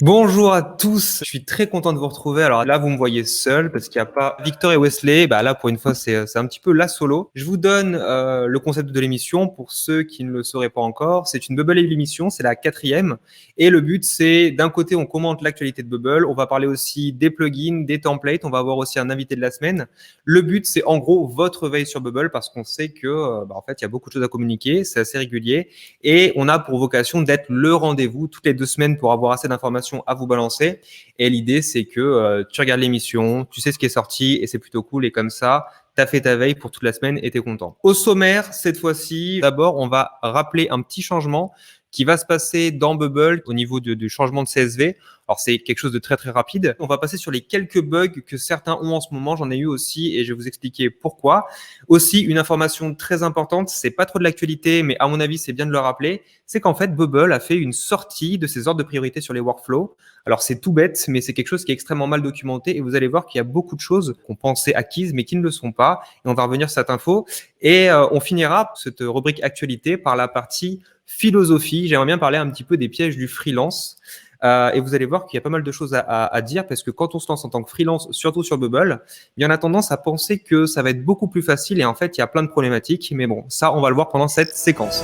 Bonjour à tous, je suis très content de vous retrouver. Alors là, vous me voyez seul parce qu'il n'y a pas Victor et Wesley. Bah là, pour une fois, c'est un petit peu la solo. Je vous donne le concept de l'émission pour ceux qui ne le sauraient pas encore. C'est une Bubble émission, c'est la 4e. Et le but, c'est d'un côté, on commente l'actualité de Bubble. On va parler aussi des plugins, des templates. On va avoir aussi un invité de la semaine. Le but, c'est en gros votre veille sur Bubble parce qu'on sait que, en fait, il y a beaucoup de choses à communiquer. C'est assez régulier. Et on a pour vocation d'être le rendez-vous toutes les 2 semaines pour avoir assez d'informations à vous balancer. Et l'idée, c'est que tu regardes l'émission, tu sais ce qui est sorti et c'est plutôt cool. Et comme ça, tu as fait ta veille pour toute la semaine et tu es content. Au sommaire, cette fois-ci, d'abord, on va rappeler un petit changement qui va se passer dans Bubble au niveau du changement de CSV. Alors, c'est quelque chose de très, très rapide. On va passer sur les quelques bugs que certains ont en ce moment. J'en ai eu aussi et je vais vous expliquer pourquoi. Aussi, une information très importante, c'est pas trop de l'actualité, mais à mon avis, c'est bien de le rappeler, c'est qu'en fait, Bubble a fait une sortie de ses ordres de priorité sur les workflows. Alors, c'est tout bête, mais c'est quelque chose qui est extrêmement mal documenté et vous allez voir qu'il y a beaucoup de choses qu'on pensait acquises, mais qui ne le sont pas. Et on va revenir sur cette info. Et on finira cette rubrique actualité par la partie philosophie. J'aimerais bien parler un petit peu des pièges du freelance. Et vous allez voir qu'il y a pas mal de choses à dire parce que quand on se lance en tant que freelance, surtout sur Bubble, il y en a tendance à penser que ça va être beaucoup plus facile et en fait, il y a plein de problématiques. Mais bon, ça, on va le voir pendant cette séquence.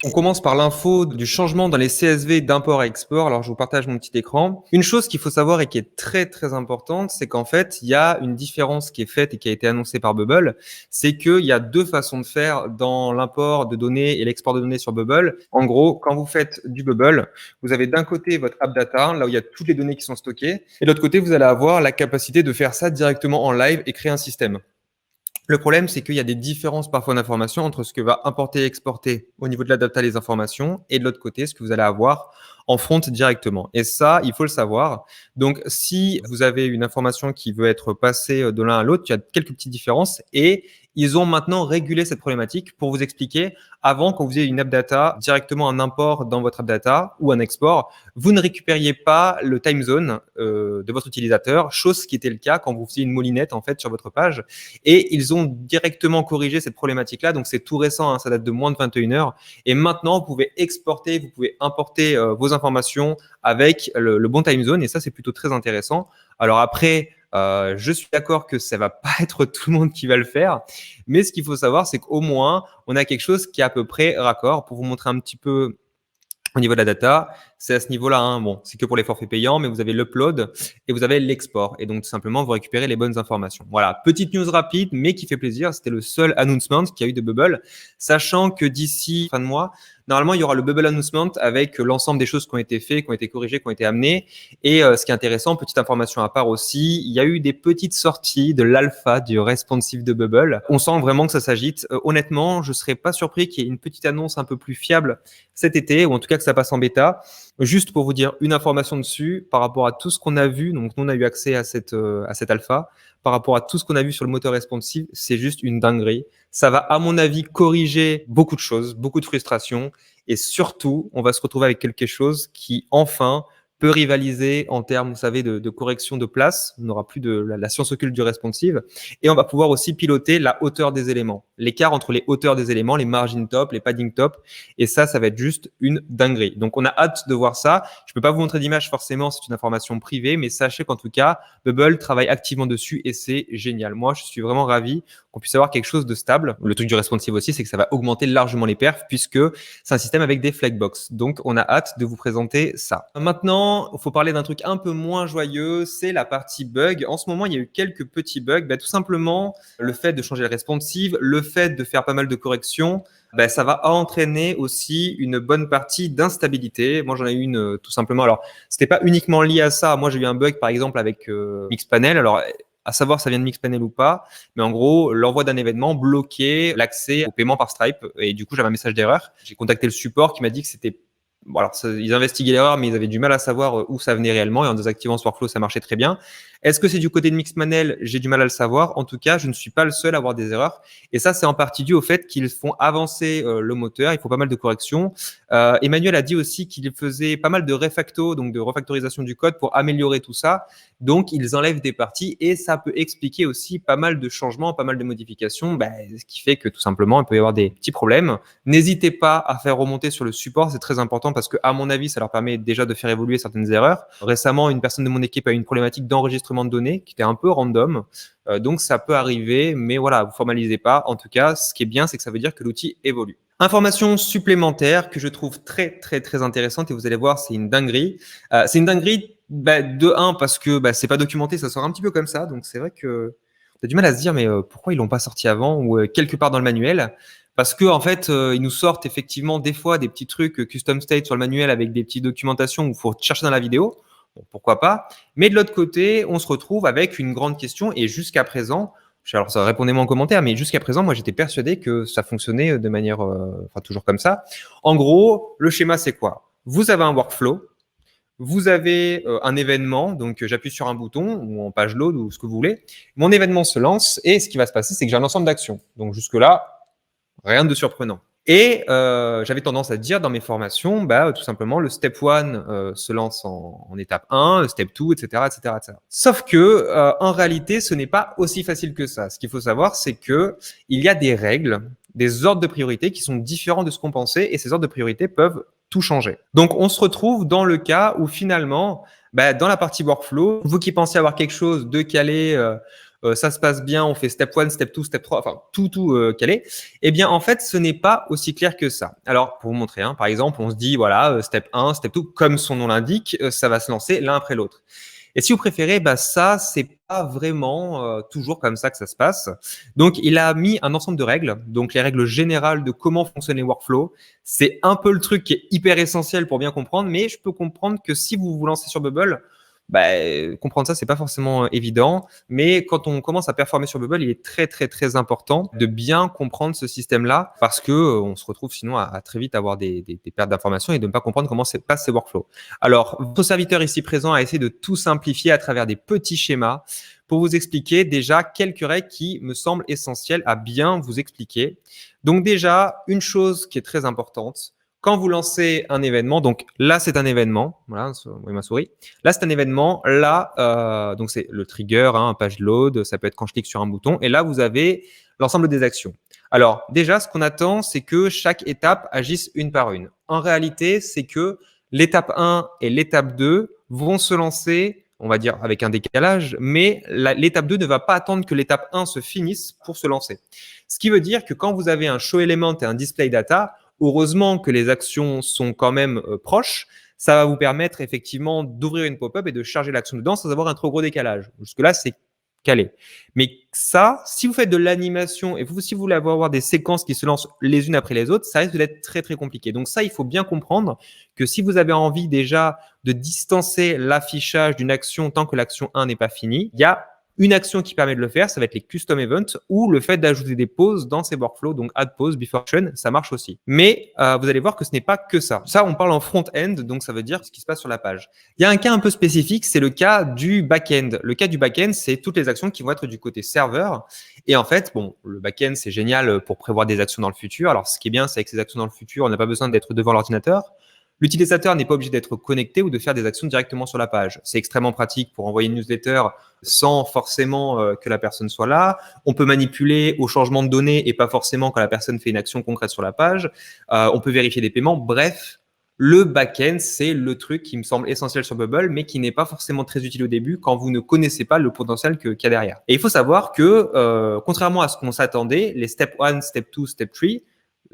On commence par l'info du changement dans les CSV d'import et export. Alors, je vous partage mon petit écran. Une chose qu'il faut savoir et qui est très, très importante, c'est qu'en fait, il y a une différence qui est faite et qui a été annoncée par Bubble. C'est qu'il y a deux façons de faire dans l'import de données et l'export de données sur Bubble. En gros, quand vous faites du Bubble, vous avez d'un côté votre app data, là où il y a toutes les données qui sont stockées. Et de l'autre côté, vous allez avoir la capacité de faire ça directement en live et créer un système. Le problème, c'est qu'il y a des différences parfois d'informations entre ce que va importer et exporter au niveau de la data les informations et de l'autre côté, ce que vous allez avoir en front directement. Et ça, il faut le savoir. Donc, si vous avez une information qui veut être passée de l'un à l'autre, il y a quelques petites différences et ils ont maintenant régulé cette problématique pour vous expliquer. Avant, quand vous faisiez une app data, directement un import dans votre app data ou un export, vous ne récupériez pas le time zone de votre utilisateur, chose qui était le cas quand vous faisiez une moulinette en fait sur votre page. Et ils ont directement corrigé cette problématique-là. Donc, c'est tout récent, hein, ça date de moins de 21 heures. Et maintenant, vous pouvez exporter, vous pouvez importer vos informations avec le bon time zone. Et ça, c'est plutôt très intéressant. Alors après, je suis d'accord que ça va pas être tout le monde qui va le faire, mais ce qu'il faut savoir, c'est qu'au moins, on a quelque chose qui est à peu près raccord. Pour vous montrer un petit peu au niveau de la data, c'est à ce niveau-là. Hein. Bon, c'est que pour les forfaits payants, mais vous avez l'upload et vous avez l'export. Et donc, tout simplement, vous récupérez les bonnes informations. Voilà, petite news rapide, mais qui fait plaisir. C'était le seul announcement qu'il y a eu de Bubble, sachant que d'ici fin de mois, normalement, il y aura le Bubble Announcement avec l'ensemble des choses qui ont été faites, qui ont été corrigées, qui ont été amenées. Et ce qui est intéressant, petite information à part aussi, il y a eu des petites sorties de l'alpha du responsive de Bubble. On sent vraiment que ça s'agite. Honnêtement, je serais pas surpris qu'il y ait une petite annonce un peu plus fiable cet été, ou en tout cas que ça passe en bêta. Juste pour vous dire une information dessus, par rapport à tout ce qu'on a vu, donc nous on a eu accès à cette alpha, par rapport à tout ce qu'on a vu sur le moteur responsive, c'est juste une dinguerie. Ça va, à mon avis, corriger beaucoup de choses, beaucoup de frustrations, et surtout, on va se retrouver avec quelque chose qui, enfin, peut rivaliser en termes, vous savez, de correction de place. On n'aura plus de la science occulte du responsive. Et on va pouvoir aussi piloter la hauteur des éléments, l'écart entre les hauteurs des éléments, les margin top, les padding top. Et ça va être juste une dinguerie. Donc, on a hâte de voir ça. Je peux pas vous montrer d'image forcément, c'est une information privée, mais sachez qu'en tout cas, Bubble travaille activement dessus et c'est génial. Moi, je suis vraiment ravi qu'on puisse avoir quelque chose de stable. Le truc du responsive aussi, c'est que ça va augmenter largement les perfs puisque c'est un système avec des flagbox. Donc, on a hâte de vous présenter ça. Maintenant, il faut parler d'un truc un peu moins joyeux, c'est la partie bug. En ce moment, il y a eu quelques petits bugs. Tout simplement, le fait de changer le responsive, le fait de faire pas mal de corrections, ça va entraîner aussi une bonne partie d'instabilité. Moi, j'en ai eu une tout simplement. Alors, c'était pas uniquement lié à ça. Moi, j'ai eu un bug, par exemple, avec Mixpanel. Alors, à savoir ça vient de Mixpanel ou pas, mais en gros, l'envoi d'un événement bloquait l'accès au paiement par Stripe. Et du coup, j'avais un message d'erreur. J'ai contacté le support qui m'a dit que c'était bon, alors, ils investiguaient l'erreur, mais ils avaient du mal à savoir où ça venait réellement. Et en désactivant ce workflow, ça marchait très bien. Est-ce que c'est du côté de Mixmanel? J'ai du mal à le savoir. En tout cas, je ne suis pas le seul à avoir des erreurs. Et ça, c'est en partie dû au fait qu'ils font avancer le moteur. Il faut pas mal de corrections. Emmanuel a dit aussi qu'il faisait pas mal de refacto, donc de refactorisation du code pour améliorer tout ça. Donc, ils enlèvent des parties et ça peut expliquer aussi pas mal de changements, pas mal de modifications, ce qui fait que tout simplement, il peut y avoir des petits problèmes. N'hésitez pas à faire remonter sur le support, c'est très important parce que, à mon avis, ça leur permet déjà de faire évoluer certaines erreurs. Récemment, une personne de mon équipe a eu une problématique d'enregistrement de données qui était un peu random. Donc, ça peut arriver, mais voilà, vous formalisez pas. En tout cas, ce qui est bien, c'est que ça veut dire que l'outil évolue. Information supplémentaire que je trouve très, très, très intéressante et vous allez voir, c'est une dinguerie. C'est une dinguerie de un parce que c'est pas documenté, ça sort un petit peu comme ça. Donc, c'est vrai que on a du mal à se dire, mais pourquoi ils l'ont pas sorti avant ou quelque part dans le manuel? Parce que en fait, ils nous sortent effectivement des fois des petits trucs custom state sur le manuel avec des petites documentations où il faut chercher dans la vidéo. Bon, pourquoi pas? Mais de l'autre côté, on se retrouve avec une grande question et jusqu'à présent, alors ça répondez-moi en commentaire, mais jusqu'à présent, moi j'étais persuadé que ça fonctionnait de manière, toujours comme ça. En gros, le schéma c'est quoi? Vous avez un workflow, vous avez un événement, donc j'appuie sur un bouton ou en page load ou ce que vous voulez. Mon événement se lance et ce qui va se passer, c'est que j'ai un ensemble d'actions. Donc jusque-là, rien de surprenant. Et j'avais tendance à dire dans mes formations, tout simplement, le step 1 se lance en étape 1, le step 2, etc., etc., etc. Sauf que, en réalité, ce n'est pas aussi facile que ça. Ce qu'il faut savoir, c'est que il y a des règles, des ordres de priorité qui sont différents de ce qu'on pensait, et ces ordres de priorité peuvent tout changer. Donc, on se retrouve dans le cas où finalement, dans la partie workflow, vous qui pensez avoir quelque chose de calé, ça se passe bien, on fait step 1, step 2, step 3, enfin tout calé. Eh bien, en fait, ce n'est pas aussi clair que ça. Alors, pour vous montrer, par exemple, on se dit, voilà, step 1, step 2, comme son nom l'indique, ça va se lancer l'un après l'autre. Et si vous préférez, ça, c'est pas vraiment toujours comme ça que ça se passe. Donc, il a mis un ensemble de règles. Donc, les règles générales de comment fonctionne les workflows. C'est un peu le truc qui est hyper essentiel pour bien comprendre, mais je peux comprendre que si vous vous lancez sur Bubble, comprendre ça, c'est pas forcément évident. Mais quand on commence à performer sur Bubble, il est très, très, très important de bien comprendre ce système-là parce que on se retrouve sinon à très vite avoir des pertes d'informations et de ne pas comprendre comment se passent ces workflows. Alors, votre serviteur ici présent a essayé de tout simplifier à travers des petits schémas pour vous expliquer déjà quelques règles qui me semblent essentielles à bien vous expliquer. Donc déjà, une chose qui est très importante, quand vous lancez un événement, donc là c'est un événement, voilà, vous voyez ma souris. Là c'est un événement, là donc c'est le trigger, un page load, ça peut être quand je clique sur un bouton, et là vous avez l'ensemble des actions. Alors déjà, ce qu'on attend, c'est que chaque étape agisse une par une. En réalité, c'est que l'étape 1 et l'étape 2 vont se lancer, on va dire avec un décalage, mais l'étape 2 ne va pas attendre que l'étape 1 se finisse pour se lancer. Ce qui veut dire que quand vous avez un show element et un display data, heureusement que les actions sont quand même proches, ça va vous permettre effectivement d'ouvrir une pop-up et de charger l'action dedans sans avoir un trop gros décalage. Jusque-là, c'est calé. Mais ça, si vous faites de l'animation et si vous voulez avoir des séquences qui se lancent les unes après les autres, ça risque d'être très, très compliqué. Donc ça, il faut bien comprendre que si vous avez envie déjà de distancer l'affichage d'une action tant que l'action 1 n'est pas finie, il y a une action qui permet de le faire, ça va être les custom events ou le fait d'ajouter des pauses dans ces workflows. Donc, add pause, before action, ça marche aussi. Mais vous allez voir que ce n'est pas que ça. Ça, on parle en front-end, donc ça veut dire ce qui se passe sur la page. Il y a un cas un peu spécifique, c'est le cas du back-end. Le cas du back-end, c'est toutes les actions qui vont être du côté serveur. Et en fait, le back-end, c'est génial pour prévoir des actions dans le futur. Alors, ce qui est bien, c'est que ces actions dans le futur, on n'a pas besoin d'être devant l'ordinateur. L'utilisateur n'est pas obligé d'être connecté ou de faire des actions directement sur la page. C'est extrêmement pratique pour envoyer une newsletter sans forcément que la personne soit là. On peut manipuler au changement de données et pas forcément quand la personne fait une action concrète sur la page. On peut vérifier des paiements. Bref, le back-end, c'est le truc qui me semble essentiel sur Bubble, mais qui n'est pas forcément très utile au début quand vous ne connaissez pas le potentiel qu'il y a derrière. Et il faut savoir que, contrairement à ce qu'on s'attendait, les step 1, step 2, step 3,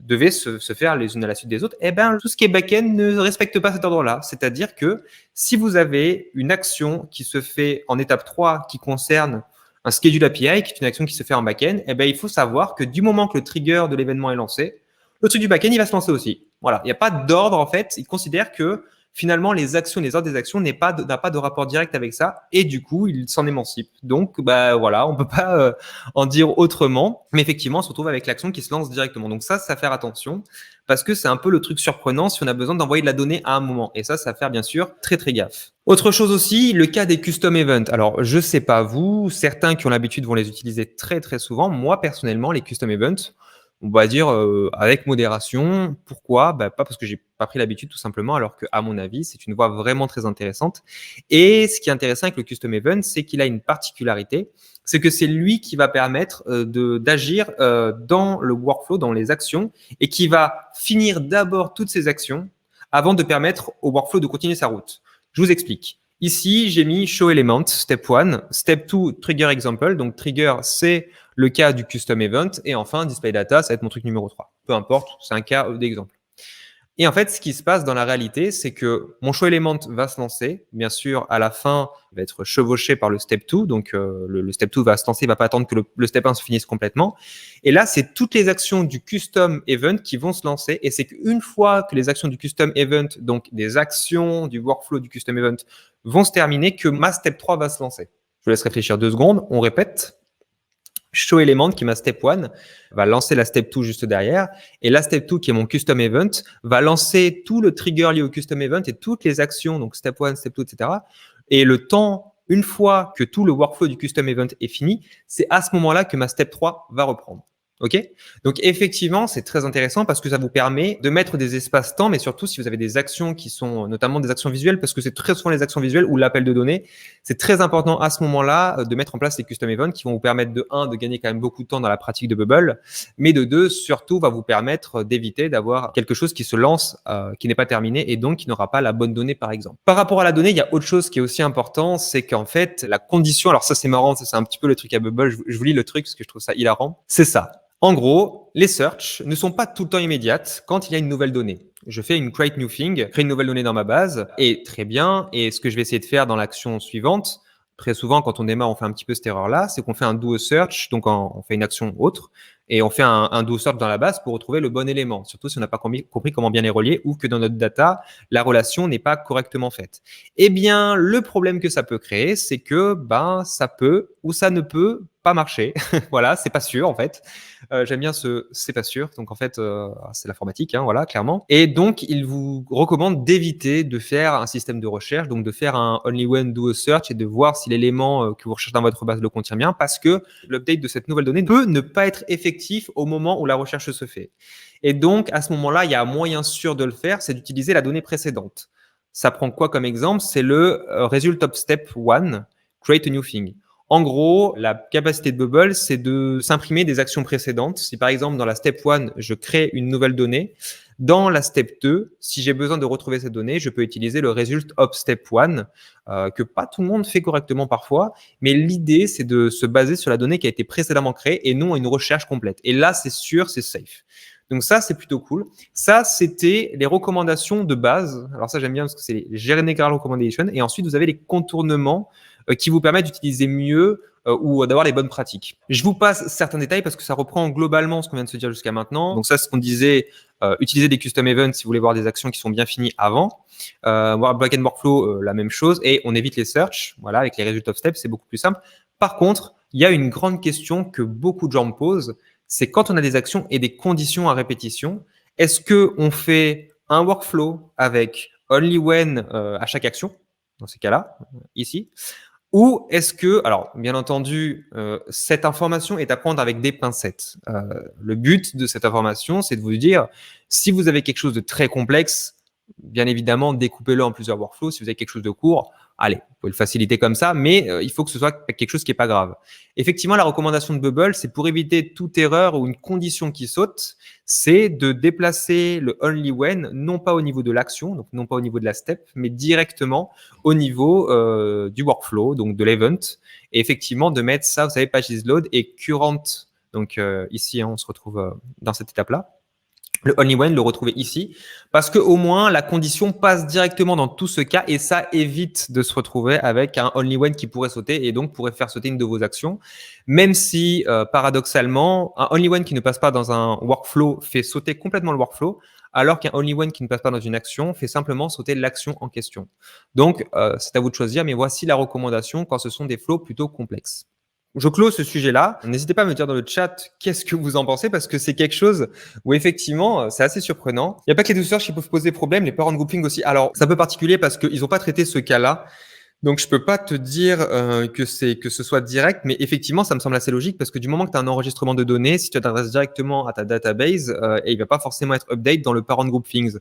devaient se faire les unes à la suite des autres, tout ce qui est back-end ne respecte pas cet ordre-là. C'est-à-dire que si vous avez une action qui se fait en étape 3 qui concerne un schedule API, qui est une action qui se fait en back-end, il faut savoir que du moment que le trigger de l'événement est lancé, le truc du back-end, il va se lancer aussi. Voilà, il n'y a pas d'ordre en fait. Il considère que finalement, les actions, les ordres des actions n'a pas de rapport direct avec ça, et du coup, il s'en émancipe. Donc, bah voilà, on peut pas en dire autrement, mais effectivement, on se retrouve avec l'action qui se lance directement. Donc ça, c'est à faire attention, parce que c'est un peu le truc surprenant si on a besoin d'envoyer de la donnée à un moment. Et ça à faire bien sûr très très gaffe. Autre chose aussi, le cas des custom events. Alors, je sais pas vous, certains qui ont l'habitude vont les utiliser très très souvent. Moi, personnellement, les custom events, on va dire avec modération. Pourquoi? Bah, pas parce que j'ai pas pris l'habitude tout simplement, alors que à mon avis, c'est une voie vraiment très intéressante. Et ce qui est intéressant avec le custom event, c'est qu'il a une particularité, c'est que c'est lui qui va permettre d'agir dans le workflow, dans les actions, et qui va finir d'abord toutes ces actions avant de permettre au workflow de continuer sa route. Je vous explique. Ici, j'ai mis show element, step 1, step 2, trigger example. Donc, trigger, c'est le cas du custom event. Et enfin, display data, ça va être mon truc numéro 3. Peu importe, c'est un cas d'exemple. Et en fait, ce qui se passe dans la réalité, c'est que mon show element va se lancer. Bien sûr, à la fin, il va être chevauché par le step 2. Donc, le step 2 va se lancer, il va pas attendre que le step 1 se finisse complètement. Et là, c'est toutes les actions du custom event qui vont se lancer. Et c'est qu'une fois que les actions du custom event, donc des actions du workflow du custom event, vont se terminer, que ma step 3 va se lancer. Je vous laisse réfléchir 2 secondes. On répète. Show element qui est ma step 1 va lancer la step 2 juste derrière, et la step 2 qui est mon custom event va lancer tout le trigger lié au custom event et toutes les actions, donc step 1, step 2, etc. Et le temps, une fois que tout le workflow du custom event est fini, c'est à ce moment-là que ma step 3 va reprendre. OK? Donc effectivement, c'est très intéressant parce que ça vous permet de mettre des espaces-temps, mais surtout si vous avez des actions qui sont notamment des actions visuelles, parce que c'est très souvent les actions visuelles ou l'appel de données, c'est très important à ce moment-là de mettre en place les custom events qui vont vous permettre de 1, de gagner quand même beaucoup de temps dans la pratique de Bubble, mais de 2, surtout va vous permettre d'éviter d'avoir quelque chose qui se lance, qui n'est pas terminé et donc qui n'aura pas la bonne donnée par exemple. Par rapport à la donnée, il y a autre chose qui est aussi important, c'est qu'en fait la condition, alors ça c'est marrant, ça c'est un petit peu le truc à Bubble, je vous lis le truc parce que je trouve ça hilarant, c'est ça. En gros, les searches ne sont pas tout le temps immédiates quand il y a une nouvelle donnée. Je fais une create new thing, créer une nouvelle donnée dans ma base, et très bien. Et ce que je vais essayer de faire dans l'action suivante, très souvent quand on démarre, on fait un petit peu cette erreur-là, c'est qu'on fait un do a search, donc on fait une action autre, et on fait un do search dans la base pour retrouver le bon élément, surtout si on n'a pas compris comment bien les relier ou que dans notre data, la relation n'est pas correctement faite. Eh bien, le problème que ça peut créer, c'est que ça peut ou ça ne peut pas marcher. Voilà, c'est pas sûr en fait. J'aime bien ce c'est pas sûr. Donc en fait, c'est l'informatique, hein, voilà, clairement. Et donc, il vous recommande d'éviter de faire un système de recherche, donc de faire un only when do a search et de voir si l'élément que vous recherchez dans votre base le contient bien, parce que l'update de cette nouvelle donnée peut ne pas être effectif au moment où la recherche se fait. Et donc, à ce moment-là, il y a un moyen sûr de le faire, c'est d'utiliser la donnée précédente. Ça prend quoi comme exemple? C'est le result of step 1, create a new thing. En gros, la capacité de Bubble, c'est de s'imprimer des actions précédentes. Si par exemple, dans la step 1, je crée une nouvelle donnée, dans la step 2, si j'ai besoin de retrouver cette donnée, je peux utiliser le result of step 1, que pas tout le monde fait correctement parfois, mais l'idée, c'est de se baser sur la donnée qui a été précédemment créée et non une recherche complète. Et là, c'est sûr, c'est safe. Donc ça, c'est plutôt cool. Ça, c'était les recommandations de base. Alors ça, j'aime bien parce que c'est les general recommendations. Et ensuite, vous avez les contournements qui vous permettent d'utiliser mieux ou d'avoir les bonnes pratiques. Je vous passe certains détails parce que ça reprend globalement ce qu'on vient de se dire jusqu'à maintenant. Donc ça, c'est ce qu'on disait, utiliser des custom events si vous voulez voir des actions qui sont bien finies avant. Voir backend workflow, la même chose. Et on évite les search. Voilà, avec les results of steps, c'est beaucoup plus simple. Par contre, il y a une grande question que beaucoup de gens me posent, c'est quand on a des actions et des conditions à répétition, est-ce qu'on fait un workflow avec only when à chaque action, dans ces cas-là, ici, ou est-ce que, alors bien entendu, cette information est à prendre avec des pincettes. Le but de cette information, c'est de vous dire, si vous avez quelque chose de très complexe, bien évidemment, découpez-le en plusieurs workflows. Si vous avez quelque chose de court, allez, vous pouvez le faciliter comme ça, mais il faut que ce soit quelque chose qui n'est pas grave. Effectivement, la recommandation de Bubble, c'est pour éviter toute erreur ou une condition qui saute, c'est de déplacer le only when, non pas au niveau de l'action, donc non pas au niveau de la step, mais directement au niveau du workflow, donc de l'event. Et effectivement, de mettre ça, vous savez, pages load et current. Donc ici, on se retrouve dans cette étape-là. Le only when, le retrouver ici, parce que au moins la condition passe directement dans tout ce cas et ça évite de se retrouver avec un only when qui pourrait sauter et donc pourrait faire sauter une de vos actions. Même si paradoxalement, un only when qui ne passe pas dans un workflow fait sauter complètement le workflow, alors qu'un only when qui ne passe pas dans une action fait simplement sauter l'action en question. Donc, c'est à vous de choisir, mais voici la recommandation quand ce sont des flows plutôt complexes. Je clôt ce sujet-là. N'hésitez pas à me dire dans le chat qu'est-ce que vous en pensez parce que c'est quelque chose où effectivement, c'est assez surprenant. Il n'y a pas que les douceurs qui peuvent poser problème, les parent grouping aussi. Alors, c'est un peu particulier parce qu'ils n'ont pas traité ce cas-là. Donc, je peux pas te dire que ce soit direct, mais effectivement, ça me semble assez logique parce que du moment que tu as un enregistrement de données, si tu t'adresses directement à ta database, et il va pas forcément être update dans le parent group things.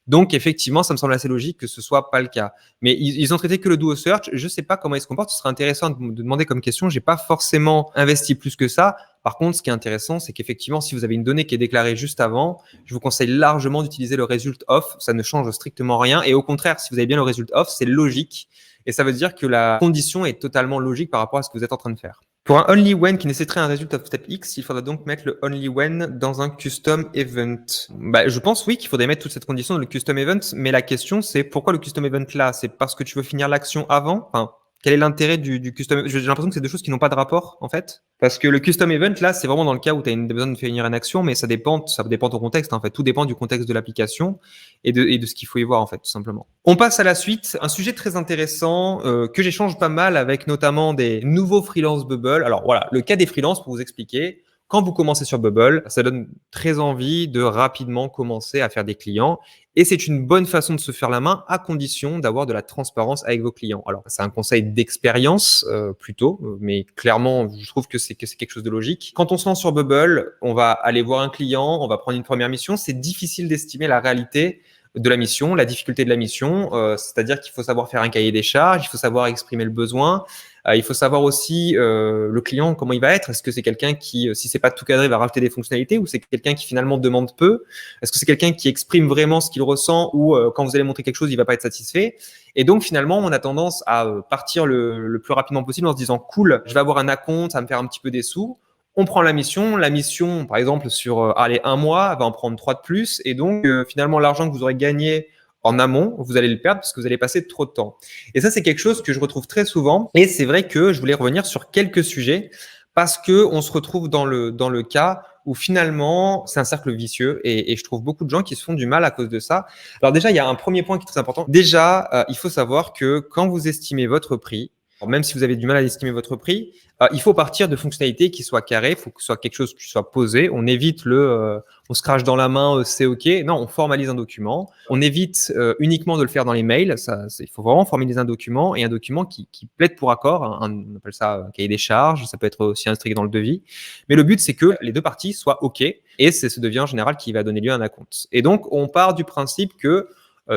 Donc, effectivement, ça me semble assez logique que ce soit pas le cas. Mais ils ont traité que le duo search. Je sais pas comment ils se comportent. Ce serait intéressant de demander comme question. J'ai pas forcément investi plus que ça. Par contre, ce qui est intéressant, c'est qu'effectivement, si vous avez une donnée qui est déclarée juste avant, je vous conseille largement d'utiliser le result of. Ça ne change strictement rien. Et au contraire, si vous avez bien le result of, c'est logique. Et ça veut dire que la condition est totalement logique par rapport à ce que vous êtes en train de faire. Pour un only when qui nécessiterait un result of step X, il faudra donc mettre le only when dans un custom event. Je pense oui qu'il faudrait mettre toute cette condition dans le custom event, mais la question c'est pourquoi le custom event là? C'est parce que tu veux finir l'action avant? Enfin, quel est l'intérêt du custom? J'ai l'impression que c'est deux choses qui n'ont pas de rapport en fait. Parce que le custom event là, c'est vraiment dans le cas où tu as besoin de finir une action, mais ça dépend de ton contexte en fait. Tout dépend du contexte de l'application et de ce qu'il faut y voir en fait, tout simplement. On passe à la suite, un sujet très intéressant que j'échange pas mal avec notamment des nouveaux freelance Bubble. Alors voilà, le cas des freelances pour vous expliquer. Quand vous commencez sur Bubble, ça donne très envie de rapidement commencer à faire des clients. Et c'est une bonne façon de se faire la main à condition d'avoir de la transparence avec vos clients. Alors, c'est un conseil d'expérience plutôt, mais clairement, je trouve que c'est quelque chose de logique. Quand on se lance sur Bubble, on va aller voir un client, on va prendre une première mission. C'est difficile d'estimer la réalité de la mission, la difficulté de la mission, c'est-à-dire qu'il faut savoir faire un cahier des charges, il faut savoir exprimer le besoin, il faut savoir aussi le client, comment il va être. Est-ce que c'est quelqu'un qui, si c'est pas tout cadré, va rajouter des fonctionnalités ou c'est quelqu'un qui finalement demande peu? Est-ce que c'est quelqu'un qui exprime vraiment ce qu'il ressent ou quand vous allez montrer quelque chose, il va pas être satisfait? Et donc finalement, on a tendance à partir le plus rapidement possible en se disant cool, je vais avoir un acompte, ça va me faire un petit peu des sous. On prend la mission, par exemple, sur un mois, va en prendre 3 de plus. Et donc, finalement, l'argent que vous aurez gagné en amont, vous allez le perdre parce que vous allez passer trop de temps. Et ça, c'est quelque chose que je retrouve très souvent. Et c'est vrai que je voulais revenir sur quelques sujets parce que on se retrouve dans le cas où finalement, c'est un cercle vicieux et je trouve beaucoup de gens qui se font du mal à cause de ça. Alors déjà, il y a un premier point qui est très important. Déjà, il faut savoir que quand vous estimez votre prix, même si vous avez du mal à estimer votre prix, il faut partir de fonctionnalités qui soient carrées, il faut que ce soit quelque chose qui soit posé. On évite on se crache dans la main, c'est OK. Non, on formalise un document. On évite uniquement de le faire dans les mails. Il faut vraiment formaliser un document et un document qui plaide pour accord. On appelle ça un cahier des charges. Ça peut être aussi inscrit dans le devis. Mais le but, c'est que les deux parties soient OK et c'est ce devis en général qui va donner lieu à un acompte. Et donc, on part du principe que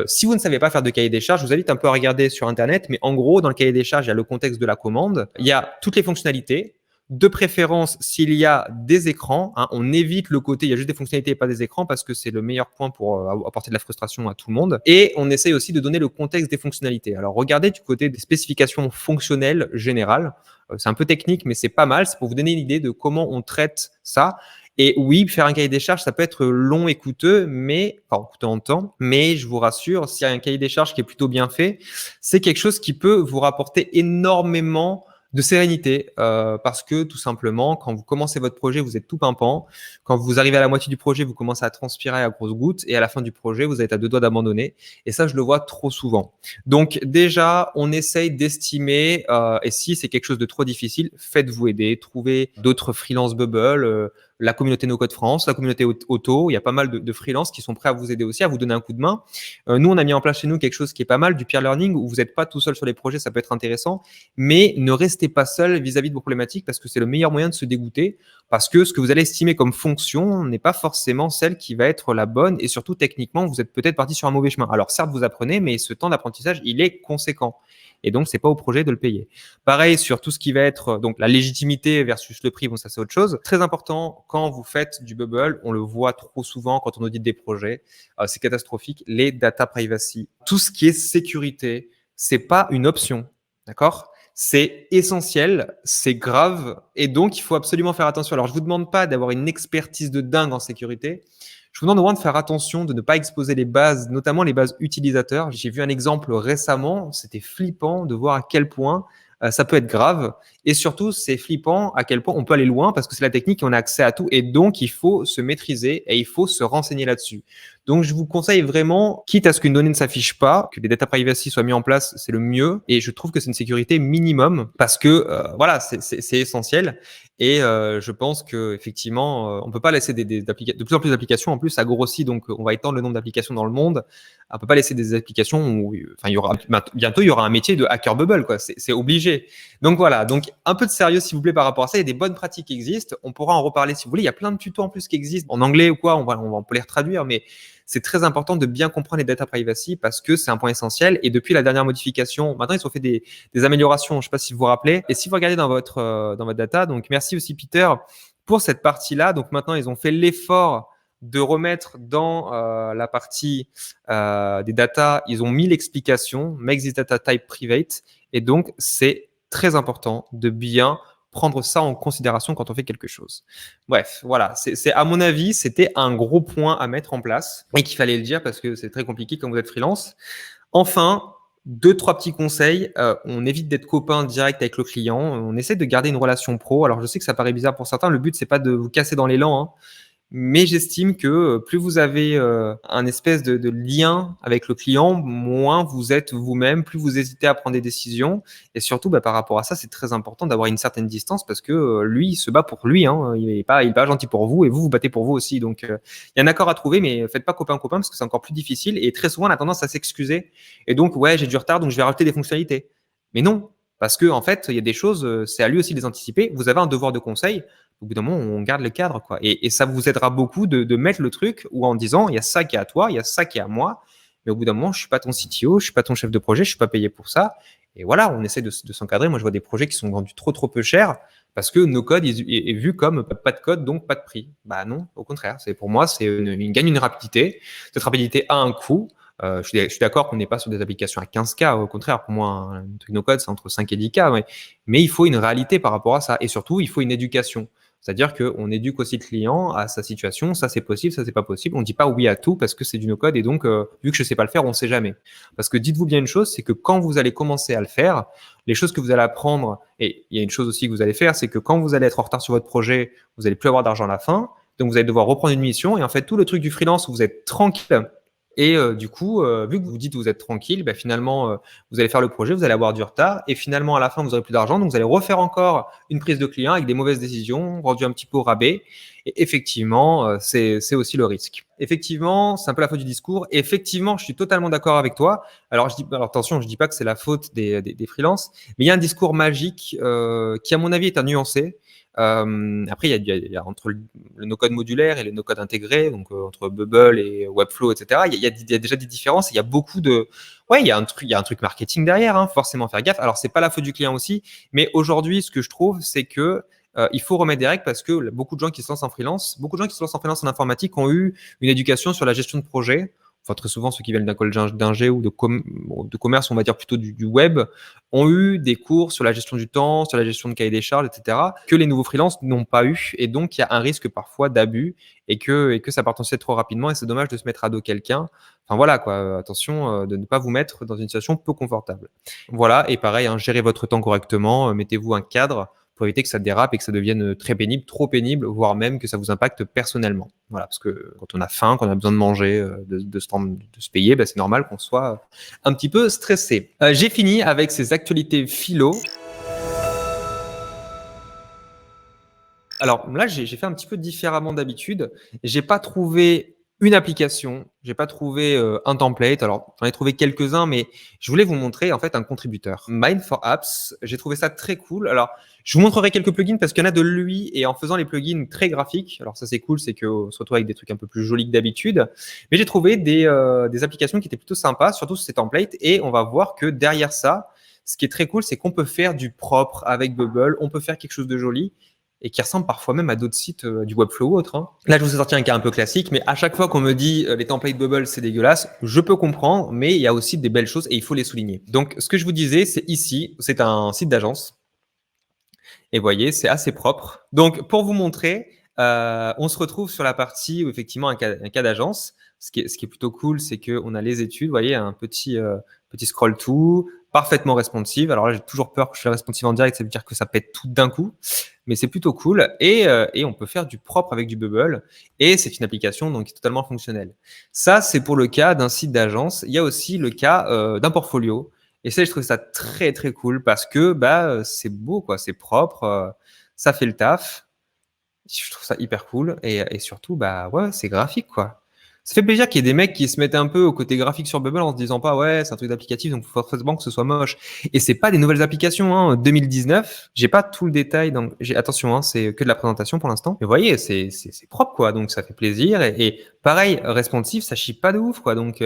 si vous ne savez pas faire de cahier des charges, je vous invite un peu à regarder sur Internet, mais en gros, dans le cahier des charges, il y a le contexte de la commande, il y a toutes les fonctionnalités, de préférence s'il y a des écrans, on évite le côté il y a juste des fonctionnalités et pas des écrans parce que c'est le meilleur point pour apporter de la frustration à tout le monde. Et on essaye aussi de donner le contexte des fonctionnalités. Alors regardez du côté des spécifications fonctionnelles générales, c'est un peu technique mais c'est pas mal, c'est pour vous donner une idée de comment on traite ça. Et oui, faire un cahier des charges, ça peut être long et coûteux, coûteux en temps, mais je vous rassure, s'il y a un cahier des charges qui est plutôt bien fait, c'est quelque chose qui peut vous rapporter énormément de sérénité parce que tout simplement, quand vous commencez votre projet, vous êtes tout pimpant. Quand vous arrivez à la moitié du projet, vous commencez à transpirer à grosses gouttes et à la fin du projet, vous êtes à deux doigts d'abandonner. Et ça, je le vois trop souvent. Donc déjà, on essaye d'estimer et si c'est quelque chose de trop difficile, faites-vous aider, trouvez d'autres freelance Bubble, la communauté No Code France, la communauté Auto, il y a pas mal de freelance qui sont prêts à vous aider aussi, à vous donner un coup de main. Nous, on a mis en place chez nous quelque chose qui est pas mal, du peer learning, où vous n'êtes pas tout seul sur les projets, ça peut être intéressant, mais ne restez pas seul vis-à-vis de vos problématiques parce que c'est le meilleur moyen de se dégoûter, parce que ce que vous allez estimer comme fonction n'est pas forcément celle qui va être la bonne, et surtout techniquement, vous êtes peut-être parti sur un mauvais chemin. Alors certes, vous apprenez, mais ce temps d'apprentissage, il est conséquent. Et donc, c'est pas au projet de le payer. Pareil sur tout ce qui va être donc la légitimité versus le prix, bon ça c'est autre chose. Très important quand vous faites du Bubble, on le voit trop souvent quand on audite des projets, c'est catastrophique. Les data privacy, tout ce qui est sécurité, c'est pas une option, d'accord? C'est essentiel, c'est grave, et donc il faut absolument faire attention. Alors je vous demande pas d'avoir une expertise de dingue en sécurité. Je vous demande au moins de faire attention, de ne pas exposer les bases, notamment les bases utilisateurs. J'ai vu un exemple récemment, c'était flippant de voir à quel point ça peut être grave. Et surtout, c'est flippant à quel point on peut aller loin parce que c'est la technique et on a accès à tout. Et donc, il faut se maîtriser et il faut se renseigner là-dessus. Donc, je vous conseille vraiment, quitte à ce qu'une donnée ne s'affiche pas, que les data privacy soient mis en place, c'est le mieux. Et je trouve que c'est une sécurité minimum parce que voilà, c'est essentiel. Et je pense que effectivement, on peut pas laisser de plus en plus d'applications. En plus, ça grossit, donc on va étendre le nombre d'applications dans le monde. On peut pas laisser des applications où, enfin, il y aura bientôt il y aura un métier de hacker bubble, quoi. C'est obligé. Donc voilà. Donc un peu de sérieux, s'il vous plaît, par rapport à ça. Il y a des bonnes pratiques qui existent. On pourra en reparler si vous voulez. Il y a plein de tutos en plus qui existent en anglais ou quoi. On peut les retraduire, mais c'est très important de bien comprendre les data privacy parce que c'est un point essentiel. Et depuis la dernière modification, maintenant ils ont fait des améliorations. Je ne sais pas si vous vous rappelez. Et si vous regardez dans votre data, donc merci aussi Peter pour cette partie-là. Donc maintenant ils ont fait l'effort de remettre dans la partie des data, ils ont mis l'explication make this data type private. Et donc c'est très important de bien prendre ça en considération quand on fait quelque chose. Bref, voilà, c'est à mon avis, c'était un gros point à mettre en place et qu'il fallait le dire parce que c'est très compliqué quand vous êtes freelance. Enfin, deux, trois petits conseils. On évite d'être copain direct avec le client. On essaie de garder une relation pro. Alors, je sais que ça paraît bizarre pour certains. Le but, c'est pas de vous casser dans l'élan, hein. Mais j'estime que plus vous avez un espèce de lien avec le client, moins vous êtes vous-même, plus vous hésitez à prendre des décisions. Et surtout, par rapport à ça, c'est très important d'avoir une certaine distance parce que lui, il se bat pour lui, hein. Il est pas gentil pour vous et vous battez pour vous aussi. Donc, il y a un accord à trouver, mais faites pas copain-copain parce que c'est encore plus difficile. Et très souvent, on a tendance à s'excuser. Et donc, ouais, j'ai du retard, donc je vais rajouter des fonctionnalités. Mais non, parce que en fait, il y a des choses, c'est à lui aussi de les anticiper. Vous avez un devoir de conseil. Au bout d'un moment, on garde le cadre, quoi. Et ça vous aidera beaucoup de mettre le truc ou en disant, il y a ça qui est à toi, il y a ça qui est à moi. Mais au bout d'un moment, je suis pas ton CTO, je suis pas ton chef de projet, je suis pas payé pour ça. Et voilà, on essaie de s'encadrer. Moi, je vois des projets qui sont vendus trop peu cher parce que no code est vu comme pas de code, donc pas de prix. Bah non, au contraire. C'est pour moi, c'est une gagne une rapidité. Cette rapidité a un coût. Je suis d'accord qu'on n'est pas sur des applications à 15K. Au contraire, pour moi, un truc no code, c'est entre 5 et 10K. Mais il faut une réalité par rapport à ça. Et surtout, il faut une éducation. C'est-à-dire qu'on éduque aussi le client à sa situation. Ça, c'est possible, ça, c'est pas possible. On ne dit pas oui à tout parce que c'est du no-code. Et donc, vu que je ne sais pas le faire, on ne sait jamais. Parce que dites-vous bien une chose, c'est que quand vous allez commencer à le faire, les choses que vous allez apprendre, et il y a une chose aussi que vous allez faire, c'est que quand vous allez être en retard sur votre projet, vous n'allez plus avoir d'argent à la fin. Donc, vous allez devoir reprendre une mission. Et en fait, tout le truc du freelance où vous êtes tranquille, et du coup, vu que vous dites que vous êtes tranquille, finalement, vous allez faire le projet, vous allez avoir du retard, et finalement, à la fin, vous n'aurez plus d'argent, donc vous allez refaire encore une prise de client avec des mauvaises décisions, rendues un petit peu au rabais. Et effectivement, c'est aussi le risque. Effectivement, c'est un peu la faute du discours. Et effectivement, je suis totalement d'accord avec toi. Alors, attention, je dis pas que c'est la faute des freelances, mais il y a un discours magique qui, à mon avis, est à nuancer. Après, il y a entre le no-code modulaire et le no-code intégré, donc entre Bubble et Webflow, etc. Il y a déjà des différences. Il y a beaucoup de, ouais, il y a un truc marketing derrière, hein, forcément faire gaffe. Alors, c'est pas la faute du client aussi, mais aujourd'hui, ce que je trouve, c'est que il faut remettre des règles parce que beaucoup de gens qui se lancent en freelance, beaucoup de gens qui se lancent en freelance en informatique ont eu une éducation sur la gestion de projet. Enfin, très souvent, ceux qui viennent d'un collège d'ingé ou de commerce, on va dire plutôt du web, ont eu des cours sur la gestion du temps, sur la gestion de cahier des charges, etc., que les nouveaux freelances n'ont pas eu. Et donc, il y a un risque parfois d'abus et que ça part en sucette trop rapidement. Et c'est dommage de se mettre à dos quelqu'un. Enfin, voilà, quoi. Attention de ne pas vous mettre dans une situation peu confortable. Voilà. Et pareil, hein, gérez votre temps correctement. Mettez-vous un cadre pour éviter que ça dérape et que ça devienne très pénible, trop pénible, voire même que ça vous impacte personnellement. Voilà, parce que quand on a faim, quand on a besoin de manger, de se payer, c'est normal qu'on soit un petit peu stressé. J'ai fini avec ces actualités philo. Alors là, j'ai fait un petit peu différemment d'habitude. J'ai pas trouvé une application, j'ai pas trouvé un template. Alors, j'en ai trouvé quelques-uns, mais je voulais vous montrer en fait un contributeur. Mind for Apps, j'ai trouvé ça très cool. Alors, je vous montrerai quelques plugins parce qu'il y en a de lui et en faisant les plugins très graphiques. Alors ça c'est cool, c'est qu'on se retrouve avec des trucs un peu plus jolis que d'habitude. Mais j'ai trouvé des applications qui étaient plutôt sympas, surtout sur ces templates. Et on va voir que derrière ça, ce qui est très cool, c'est qu'on peut faire du propre avec Bubble. On peut faire quelque chose de joli et qui ressemble parfois même à d'autres sites du Webflow ou autre, hein. Là, je vous ai sorti un cas un peu classique, mais à chaque fois qu'on me dit les templates Bubble, c'est dégueulasse, je peux comprendre, mais il y a aussi des belles choses et il faut les souligner. Donc, ce que je vous disais, c'est ici, c'est un site d'agence. Et vous voyez, c'est assez propre. Donc, pour vous montrer, on se retrouve sur la partie où effectivement un cas d'agence. Ce qui est plutôt cool, c'est qu'on a les études. Vous voyez, un petit scroll to, parfaitement responsive. Alors là, j'ai toujours peur que je sois responsive en direct, ça veut dire que ça pète tout d'un coup. mais c'est plutôt cool et on peut faire du propre avec du Bubble et c'est une application donc qui est totalement fonctionnelle. Ça, c'est pour le cas d'un site d'agence. Il y a aussi le cas, d'un portfolio et ça, je trouve ça très, très cool parce que, c'est beau quoi, c'est propre, ça fait le taf. Je trouve ça hyper cool et surtout, ouais, c'est graphique, quoi. Ça fait plaisir qu'il y ait des mecs qui se mettent un peu au côté graphique sur Bubble en se disant pas: «Ouais, c'est un truc d'applicatif, donc faut forcément que ce soit moche» et c'est pas des nouvelles applications, hein. 2019, j'ai pas tout le détail donc j'ai attention, hein, c'est que de la présentation pour l'instant. Mais vous voyez, c'est propre, quoi, donc ça fait plaisir et pareil, responsive, ça chie pas de ouf, quoi, donc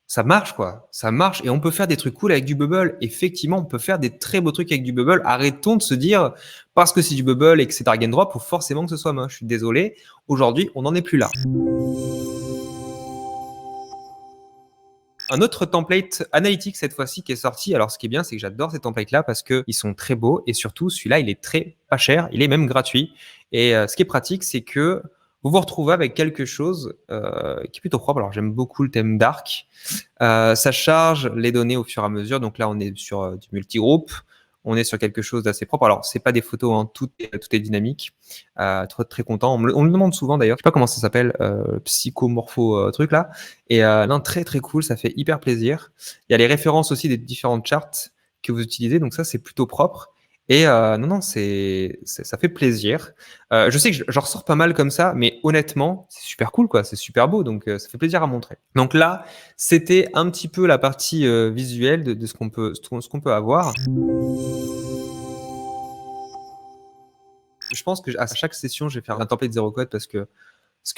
ça marche, quoi. Ça marche et on peut faire des trucs cool avec du Bubble. Effectivement, on peut faire des très beaux trucs avec du Bubble. Arrêtons de se dire, parce que c'est du Bubble et que c'est drag and drop, faut forcément que ce soit moche. Je suis désolé. Aujourd'hui, on n'en est plus là. Un autre template analytique cette fois-ci qui est sorti. Alors, ce qui est bien, c'est que j'adore ces templates-là parce qu'ils sont très beaux et surtout, celui-là, il est très pas cher. Il est même gratuit. Et ce qui est pratique, c'est que vous vous retrouvez avec quelque chose qui est plutôt propre. Alors, j'aime beaucoup le thème dark. Ça charge les données au fur et à mesure. Donc là, on est sur du multigroupe. On est sur quelque chose d'assez propre. Alors, c'est pas des photos, hein, tout est dynamique. Très, très content. On me le demande souvent d'ailleurs. Je sais pas comment ça s'appelle, psychomorpho truc là. Et non, très très cool. Ça fait hyper plaisir. Il y a les références aussi des différentes charts que vous utilisez. Donc ça, c'est plutôt propre. Et non, non, ça fait plaisir. Je sais que j'en ressors pas mal comme ça, mais honnêtement, c'est super cool, quoi. C'est super beau, donc ça fait plaisir à montrer. Donc là, c'était un petit peu la partie visuelle de ce qu'on peut avoir. Je pense que à chaque session, je vais faire un template zéro code parce que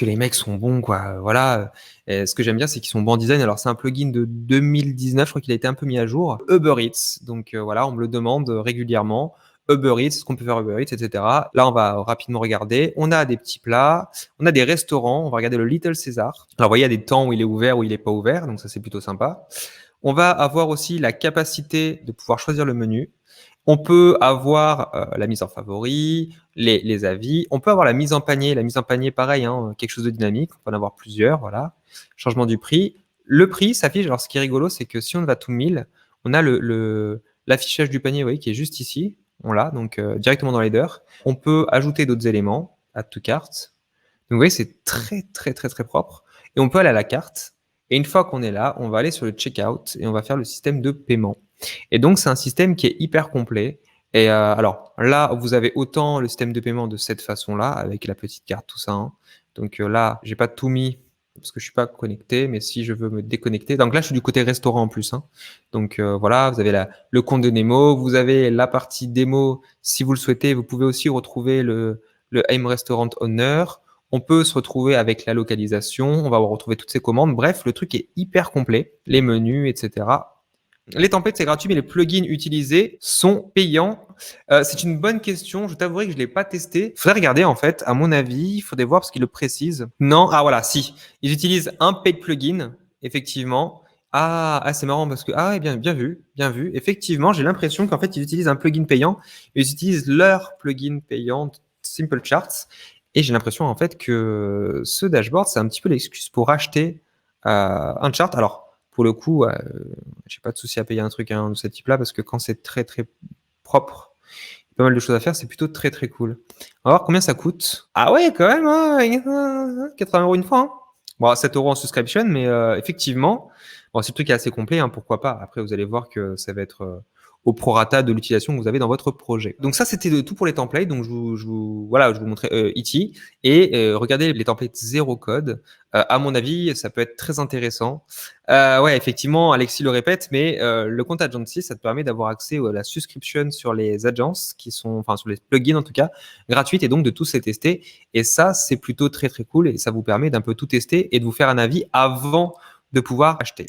les mecs sont bons, quoi. Voilà. Et ce que j'aime bien, c'est qu'ils sont bons en design. Alors, c'est un plugin de 2019, je crois qu'il a été un peu mis à jour. Uber Eats. Donc, voilà, on me le demande régulièrement. Uber Eats, ce qu'on peut faire Uber Eats, etc. Là, on va rapidement regarder. On a des petits plats. On a des restaurants. On va regarder le Little Caesar. Alors, vous voyez, il y a des temps où il est ouvert, où il n'est pas ouvert. Donc, ça, c'est plutôt sympa. On va avoir aussi la capacité de pouvoir choisir le menu. On peut avoir la mise en favori, les avis. On peut avoir la mise en panier. La mise en panier, pareil, hein, quelque chose de dynamique. On peut en avoir plusieurs, voilà. Changement du prix. Le prix s'affiche. Alors, ce qui est rigolo, c'est que si on va to 1000, on a l'affichage du panier, vous voyez, qui est juste ici. On l'a, donc directement dans l'header. On peut ajouter d'autres éléments, add to cart. Donc, vous voyez, c'est très, très, très, très propre. Et on peut aller à la carte. Et une fois qu'on est là, on va aller sur le checkout et on va faire le système de paiement. Et donc, c'est un système qui est hyper complet. Et alors là, vous avez autant le système de paiement de cette façon-là, avec la petite carte, tout ça, hein. Donc là, j'ai pas tout mis parce que je suis pas connecté, mais si je veux me déconnecter, donc là, je suis du côté restaurant en plus, hein. Donc voilà, vous avez le compte de Nemo, vous avez la partie démo. Si vous le souhaitez, vous pouvez aussi retrouver le Aim Restaurant Owner. On peut se retrouver avec la localisation, on va retrouver toutes ces commandes. Bref, le truc est hyper complet, les menus, etc. Les templates, c'est gratuit, mais les plugins utilisés sont payants. C'est une bonne question. Je t'avouerai que je ne l'ai pas testé. Il faudrait regarder, en fait. À mon avis, il faudrait voir parce qu'ils le précisent. Non, ah voilà, si. Ils utilisent un paid plugin, effectivement. C'est marrant parce que, ah ouais, bien, bien vu, bien vu. Effectivement, j'ai l'impression qu'en fait, ils utilisent un plugin payant. Ils utilisent leur plugin payant, Simple Charts. Et j'ai l'impression, en fait, que ce dashboard, c'est un petit peu l'excuse pour acheter un chart. Alors, pour le coup, j'ai pas de souci à payer un truc de ce type-là parce que quand c'est très très propre, pas mal de choses à faire, c'est plutôt très très cool. On va voir combien ça coûte. Ah ouais, quand même, hein, 80 € une fois, hein. Bon, 7 € en subscription, mais effectivement, bon, si le truc est assez complet, hein, pourquoi pas. Après, vous allez voir que ça va être au prorata de l'utilisation que vous avez dans votre projet. Donc ça, c'était tout pour les templates. Donc voilà, je vous montrais E.T. et regardez les templates zéro code. À mon avis, ça peut être très intéressant. Ouais, effectivement, Alexis le répète, mais le compte Agency, ça te permet d'avoir accès à la subscription sur les agences qui sont, enfin sur les plugins en tout cas, gratuites et donc de tous les tester. Et ça, c'est plutôt très très cool et ça vous permet d'un peu tout tester et de vous faire un avis avant de pouvoir acheter.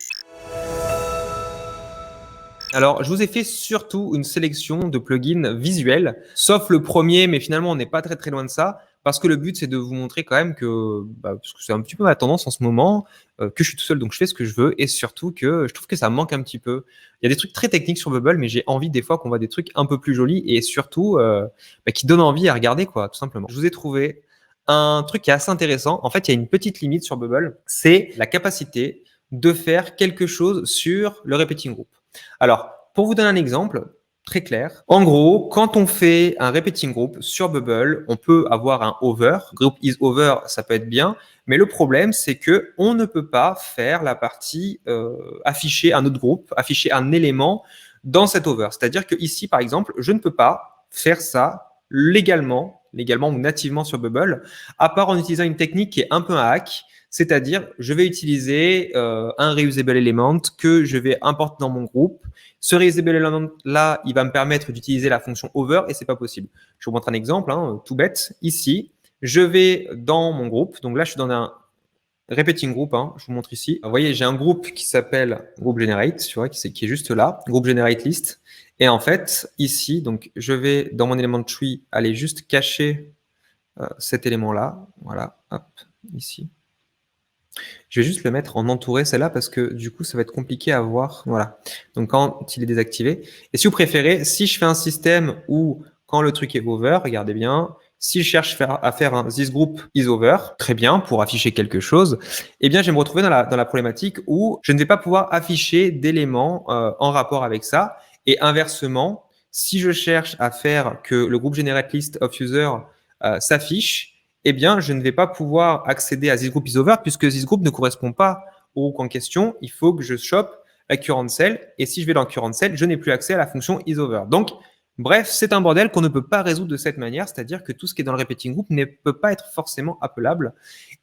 Alors, je vous ai fait surtout une sélection de plugins visuels, sauf le premier, mais finalement, on n'est pas très très loin de ça, parce que le but, c'est de vous montrer quand même que, parce que c'est un petit peu ma tendance en ce moment, que je suis tout seul, donc je fais ce que je veux, et surtout que je trouve que ça manque un petit peu. Il y a des trucs très techniques sur Bubble, mais j'ai envie des fois qu'on voit des trucs un peu plus jolis, et surtout qui donnent envie à regarder, quoi, tout simplement. Je vous ai trouvé un truc qui est assez intéressant. En fait, il y a une petite limite sur Bubble, c'est la capacité de faire quelque chose sur le repeating group. Alors, pour vous donner un exemple, très clair. En gros, quand on fait un repeating group sur Bubble, on peut avoir un over. Group is over, ça peut être bien. Mais le problème, c'est que on ne peut pas faire la partie afficher un autre groupe, afficher un élément dans cet over. C'est-à-dire que ici, par exemple, je ne peux pas faire ça légalement ou nativement sur Bubble, à part en utilisant une technique qui est un peu un hack. C'est-à-dire, je vais utiliser un reusable element que je vais importer dans mon groupe. Ce reusable element là, il va me permettre d'utiliser la fonction over et c'est pas possible. Je vous montre un exemple, tout bête. Ici, je vais dans mon groupe. Donc là, je suis dans un repeating group. Je vous montre ici. Vous voyez, j'ai un groupe qui s'appelle group generate, tu vois, qui est juste là, group generate list. Et en fait, ici, donc je vais dans mon élément tree aller juste cacher cet élément-là. Voilà, hop, ici. Je vais juste le mettre en entouré, celle-là, parce que du coup, ça va être compliqué à voir. Voilà. Donc, quand il est désactivé. Et si vous préférez, si je fais un système où, quand le truc est over, regardez bien, si je cherche à faire un this group is over, très bien, pour afficher quelque chose, eh bien, je vais me retrouver dans la problématique où je ne vais pas pouvoir afficher d'éléments en rapport avec ça. Et inversement, si je cherche à faire que le groupe generate list of user s'affiche, eh bien, je ne vais pas pouvoir accéder à this group is over puisque this group ne correspond pas au groupe en question. Il faut que je chope la current cell. Et si je vais dans current cell, je n'ai plus accès à la fonction is over. Donc, bref, c'est un bordel qu'on ne peut pas résoudre de cette manière. C'est-à-dire que tout ce qui est dans le repeating group ne peut pas être forcément appelable.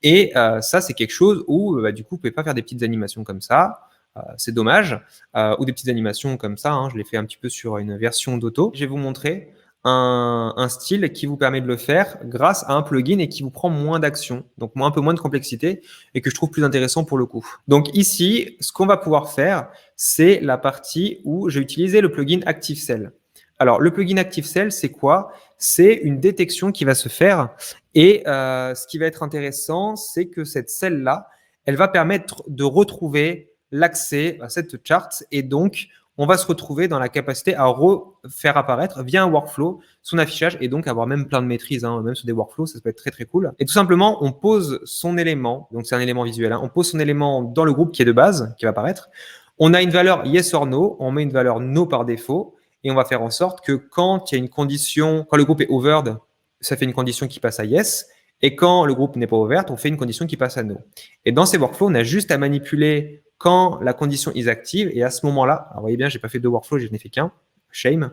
Et ça, c'est quelque chose où, du coup, vous ne pouvez pas faire des petites animations comme ça. C'est dommage. Ou des petites animations comme ça. Je l'ai fait un petit peu sur une version d'auto. Je vais vous montrer un style qui vous permet de le faire grâce à un plugin et qui vous prend moins d'action, donc un peu moins de complexité et que je trouve plus intéressant pour le coup. Donc ici, ce qu'on va pouvoir faire, c'est la partie où j'ai utilisé le plugin ActiveCell. Alors, le plugin ActiveCell, c'est quoi? C'est une détection qui va se faire et ce qui va être intéressant, c'est que cette cell-là, elle va permettre de retrouver l'accès à cette chart et donc on va se retrouver dans la capacité à refaire apparaître via un workflow son affichage et donc avoir même plein de maîtrise, même sur des workflows, ça peut être très très cool. Et tout simplement, on pose son élément, donc c'est un élément visuel, on pose son élément dans le groupe qui est de base, qui va apparaître. On a une valeur yes or no, on met une valeur no par défaut et on va faire en sorte que quand il y a une condition, quand le groupe est overed, ça fait une condition qui passe à yes. Et quand le groupe n'est pas ouvert, on fait une condition qui passe à no. Et dans ces workflows, on a juste à manipuler quand la condition is active. Et à ce moment-là, vous voyez bien, j'ai pas fait deux workflows, je n'ai fait qu'un. Shame.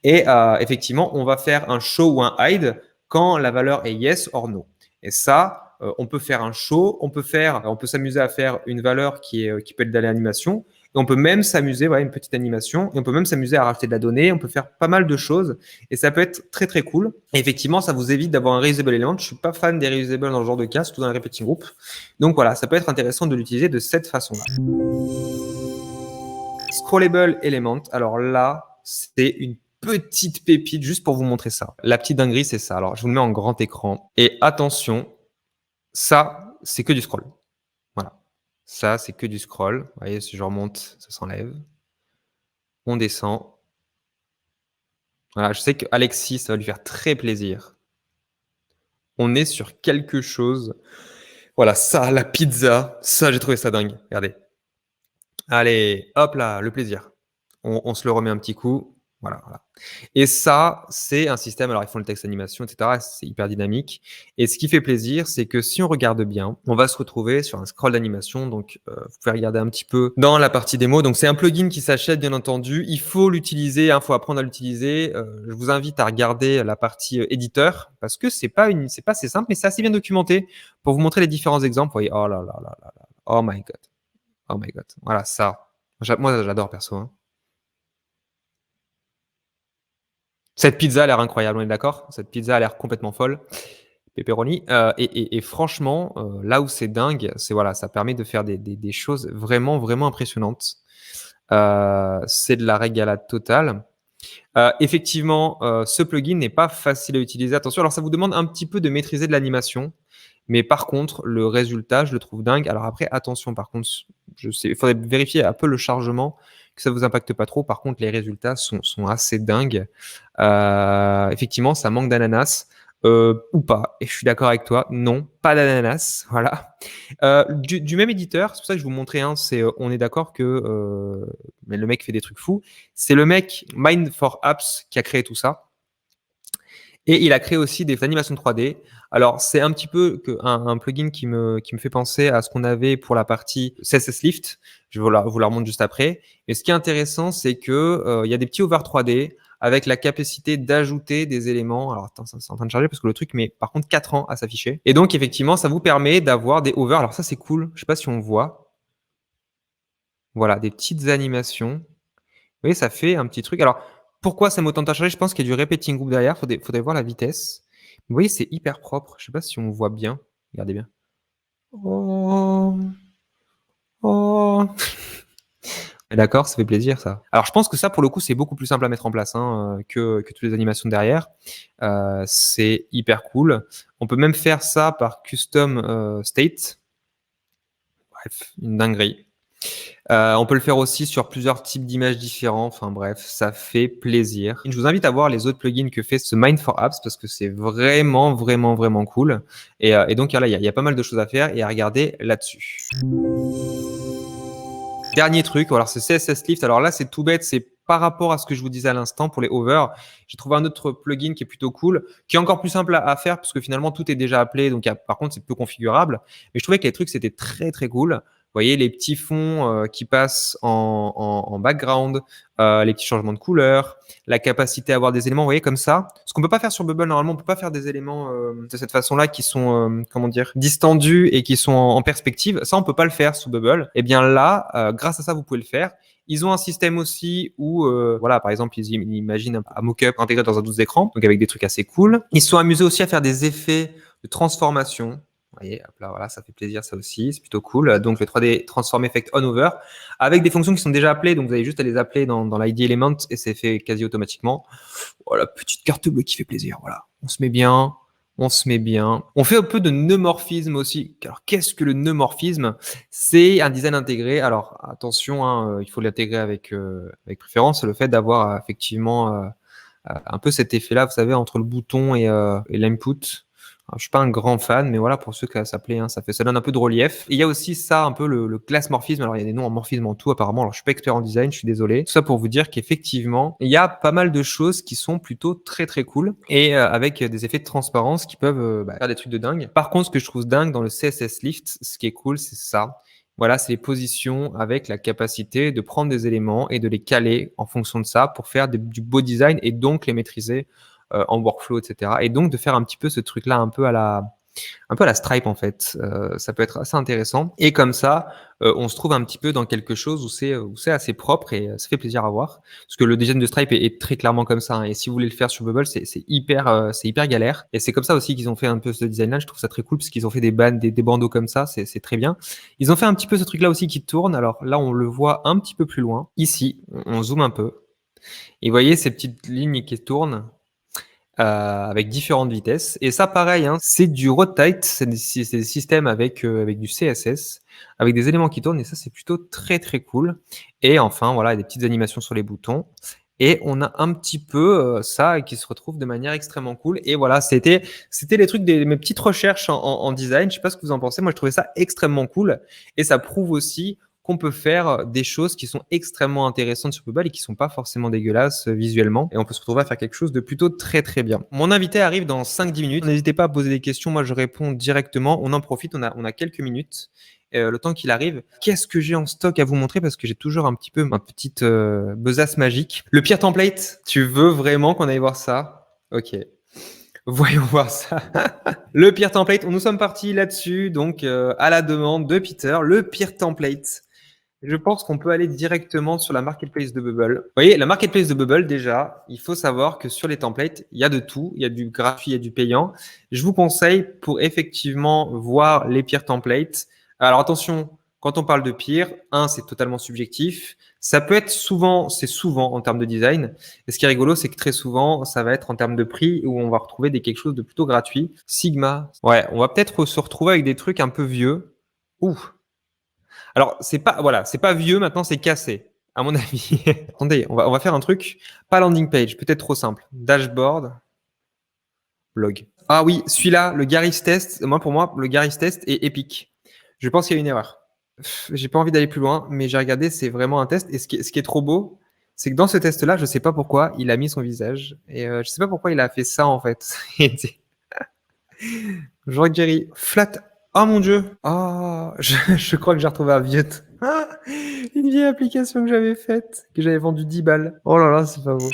Et effectivement, on va faire un show ou un hide quand la valeur est yes or no. Et ça, on peut faire un show, on peut s'amuser à faire une valeur qui peut être de l'animation. Et on peut même s'amuser, voilà, une petite animation, et on peut même s'amuser à rajouter de la donnée, on peut faire pas mal de choses, et ça peut être très très cool. Et effectivement, ça vous évite d'avoir un reusable element. Je suis pas fan des reusables dans ce genre de cas, surtout dans les repeating group. Donc voilà, ça peut être intéressant de l'utiliser de cette façon-là. Scrollable element, alors là, c'est une petite pépite juste pour vous montrer ça. La petite dinguerie, c'est ça. Alors, je vous le mets en grand écran. Et attention, ça, c'est que du scroll. Voilà. Ça, c'est que du scroll. Vous voyez, si je remonte, ça s'enlève. On descend. Voilà, je sais qu'Alexis, ça va lui faire très plaisir. On est sur quelque chose. Voilà, ça, la pizza, ça, j'ai trouvé ça dingue. Regardez. Allez, hop là, le plaisir. On se le remet un petit coup. Voilà. Et ça, c'est un système, alors ils font le texte animation, etc. C'est hyper dynamique. Et ce qui fait plaisir, c'est que si on regarde bien, on va se retrouver sur un scroll d'animation. Donc, vous pouvez regarder un petit peu dans la partie démo. Donc, c'est un plugin qui s'achète, bien entendu. Il faut l'utiliser, il faut apprendre à l'utiliser. Je vous invite à regarder la partie éditeur parce que c'est pas assez simple, mais c'est assez bien documenté pour vous montrer les différents exemples. Vous voyez, oh là là là là là. Oh my God. Oh my God. Voilà, ça. Moi, j'adore perso. Cette pizza a l'air incroyable, on est d'accord? Cette pizza a l'air complètement folle. Pepperoni. Et franchement, là où c'est dingue, c'est voilà, ça permet de faire des choses vraiment, vraiment impressionnantes. C'est de la régalade totale. Effectivement, ce plugin n'est pas facile à utiliser. Attention, alors ça vous demande un petit peu de maîtriser de l'animation. Mais par contre, le résultat, je le trouve dingue. Alors après, attention, par contre, il faudrait vérifier un peu le chargement, que ça ne vous impacte pas trop. Par contre, les résultats sont assez dingues. Effectivement, ça manque d'ananas. ou pas et je suis d'accord avec toi, non, pas d'ananas, voilà. Du même éditeur, c'est pour ça que je vous montrais un, c'est, on est d'accord que, mais le mec fait des trucs fous. C'est le mec Mind for Apps qui a créé tout ça et il a créé aussi des animations 3D. Alors, c'est un petit peu un plugin qui me fait penser à ce qu'on avait pour la partie CSS Lift. Je vous la remontre juste après. Et ce qui est intéressant, c'est que il y a des petits hover 3D avec la capacité d'ajouter des éléments. Alors, attends, c'est en train de charger parce que le truc met par contre 4 ans à s'afficher. Et donc, effectivement, ça vous permet d'avoir des hovers. Alors ça, c'est cool. Je sais pas si on voit. Voilà, des petites animations. Vous voyez, ça fait un petit truc. Alors, pourquoi ça met autant de temps à charger? Je pense qu'il y a du repeating group derrière. Faudrait voir la vitesse. Vous voyez, c'est hyper propre. Je sais pas si on voit bien. Regardez bien. Oh, oh. D'accord, ça fait plaisir ça. Alors je pense que ça, pour le coup, c'est beaucoup plus simple à mettre en place hein, que toutes les animations derrière. C'est hyper cool. On peut même faire ça par custom state. Bref, une dinguerie. On peut le faire aussi sur plusieurs types d'images différents. Enfin bref, ça fait plaisir. Je vous invite à voir les autres plugins que fait ce Mind for Apps parce que c'est vraiment, vraiment, vraiment cool. Et donc là, il y a pas mal de choses à faire et à regarder là-dessus. Dernier truc, alors c'est CSS Lift. Alors là, c'est tout bête, c'est par rapport à ce que je vous disais à l'instant pour les hovers. J'ai trouvé un autre plugin qui est plutôt cool, qui est encore plus simple à faire parce que finalement tout est déjà appelé. Donc par contre, c'est peu configurable. Mais je trouvais que les trucs c'était très très cool. Vous voyez les petits fonds qui passent en background, les petits changements de couleur, la capacité à avoir des éléments, vous voyez comme ça. Ce qu'on peut pas faire sur Bubble normalement, on peut pas faire des éléments de cette façon-là qui sont comment dire distendus et qui sont en perspective. Ça, on peut pas le faire sous Bubble. Et bien là, grâce à ça, vous pouvez le faire. Ils ont un système aussi où, voilà, par exemple, ils imaginent un mock-up intégré dans un 12 d'écran, donc avec des trucs assez cool. Ils se sont amusés aussi à faire des effets de transformation. Vous voyez, hop là, voilà, ça fait plaisir, ça aussi, c'est plutôt cool. Donc le 3D Transform Effect On-Over, avec des fonctions qui sont déjà appelées, donc vous avez juste à les appeler dans l'ID Element et c'est fait quasi automatiquement. Voilà, petite carte bleue qui fait plaisir, voilà. On se met bien, on se met bien. On fait un peu de neumorphisme aussi. Alors, qu'est-ce que le neumorphisme? C'est un design intégré. Alors, attention, hein, il faut l'intégrer avec préférence. Le fait d'avoir effectivement un peu cet effet-là, vous savez, entre le bouton et l'input. Alors, je suis pas un grand fan, mais voilà, pour ceux que ça plaît, hein, ça donne un peu de relief. Et il y a aussi ça, un peu le class morphisme. Alors, il y a des noms en morphisme en tout, apparemment. Alors, je suis pas expert en design, je suis désolé. Tout ça pour vous dire qu'effectivement, il y a pas mal de choses qui sont plutôt très, très cool et avec des effets de transparence qui peuvent faire des trucs de dingue. Par contre, ce que je trouve dingue dans le CSS Lift, ce qui est cool, c'est ça. Voilà, c'est les positions avec la capacité de prendre des éléments et de les caler en fonction de ça pour faire du beau design et donc les maîtriser en workflow, etc. Et donc de faire un petit peu ce truc-là un peu à la Stripe en fait. Ça peut être assez intéressant. Et comme ça, on se trouve un petit peu dans quelque chose où c'est assez propre et ça fait plaisir à voir. Parce que le design de Stripe est très clairement comme ça. Hein. Et si vous voulez le faire sur Bubble, c'est hyper galère. Et c'est comme ça aussi qu'ils ont fait un peu ce design-là. Je trouve ça très cool parce qu'ils ont fait des bandeaux comme ça. C'est très bien. Ils ont fait un petit peu ce truc-là aussi qui tourne. Alors là, on le voit un petit peu plus loin. Ici, on zoome un peu. Et vous voyez ces petites lignes qui tournent avec différentes vitesses. Et ça, pareil, hein, c'est du rotate, c'est des systèmes avec du CSS, avec des éléments qui tournent, et ça, c'est plutôt très, très cool. Et enfin, voilà, des petites animations sur les boutons. Et on a un petit peu ça qui se retrouve de manière extrêmement cool. Et voilà, c'était les trucs mes petites recherches en design. Je sais pas ce que vous en pensez. Moi, je trouvais ça extrêmement cool. Et ça prouve aussi qu'on peut faire des choses qui sont extrêmement intéressantes sur Bubble et qui sont pas forcément dégueulasses visuellement. Et on peut se retrouver à faire quelque chose de plutôt très très bien. Mon invité arrive dans 5-10 minutes. N'hésitez pas à poser des questions. Moi, je réponds directement. On en profite. On a quelques minutes. Le temps qu'il arrive, qu'est-ce que j'ai en stock à vous montrer parce que j'ai toujours un petit peu ma petite besace magique. Le pire template, tu veux vraiment qu'on aille voir ça? Ok. Voyons voir ça. Le pire template, nous sommes partis là-dessus, donc à la demande de Peter, le pire template. Je pense qu'on peut aller directement sur la marketplace de Bubble. Vous voyez, la marketplace de Bubble, déjà, il faut savoir que sur les templates, il y a de tout. Il y a du gratuit, il y a du payant. Je vous conseille pour effectivement voir les pires templates. Alors attention, quand on parle de pire, c'est totalement subjectif. Ça peut être c'est souvent en termes de design. Et ce qui est rigolo, c'est que très souvent, ça va être en termes de prix où on va retrouver quelque chose de plutôt gratuit. Sigma. Ouais, on va peut-être se retrouver avec des trucs un peu vieux. Ouh. Alors, c'est pas vieux, maintenant c'est cassé, à mon avis. Attendez, on va faire un truc, pas landing page, peut-être trop simple. Dashboard. blog. Ah oui, celui-là, le Garry's Test. Pour moi, le Garry's Test est épique. Je pense qu'il y a une erreur. J'ai pas envie d'aller plus loin, mais j'ai regardé, c'est vraiment un test. Et ce qui est trop beau, c'est que dans ce test-là, je sais pas pourquoi, il a mis son visage. Et je sais pas pourquoi il a fait ça, en fait. Jean Jerry, flat. Oh mon Dieu. Ah, je crois que j'ai retrouvé un vieux. Ah, une vieille application que j'avais faite, que j'avais vendue 10 balles. Oh là là, c'est pas beau.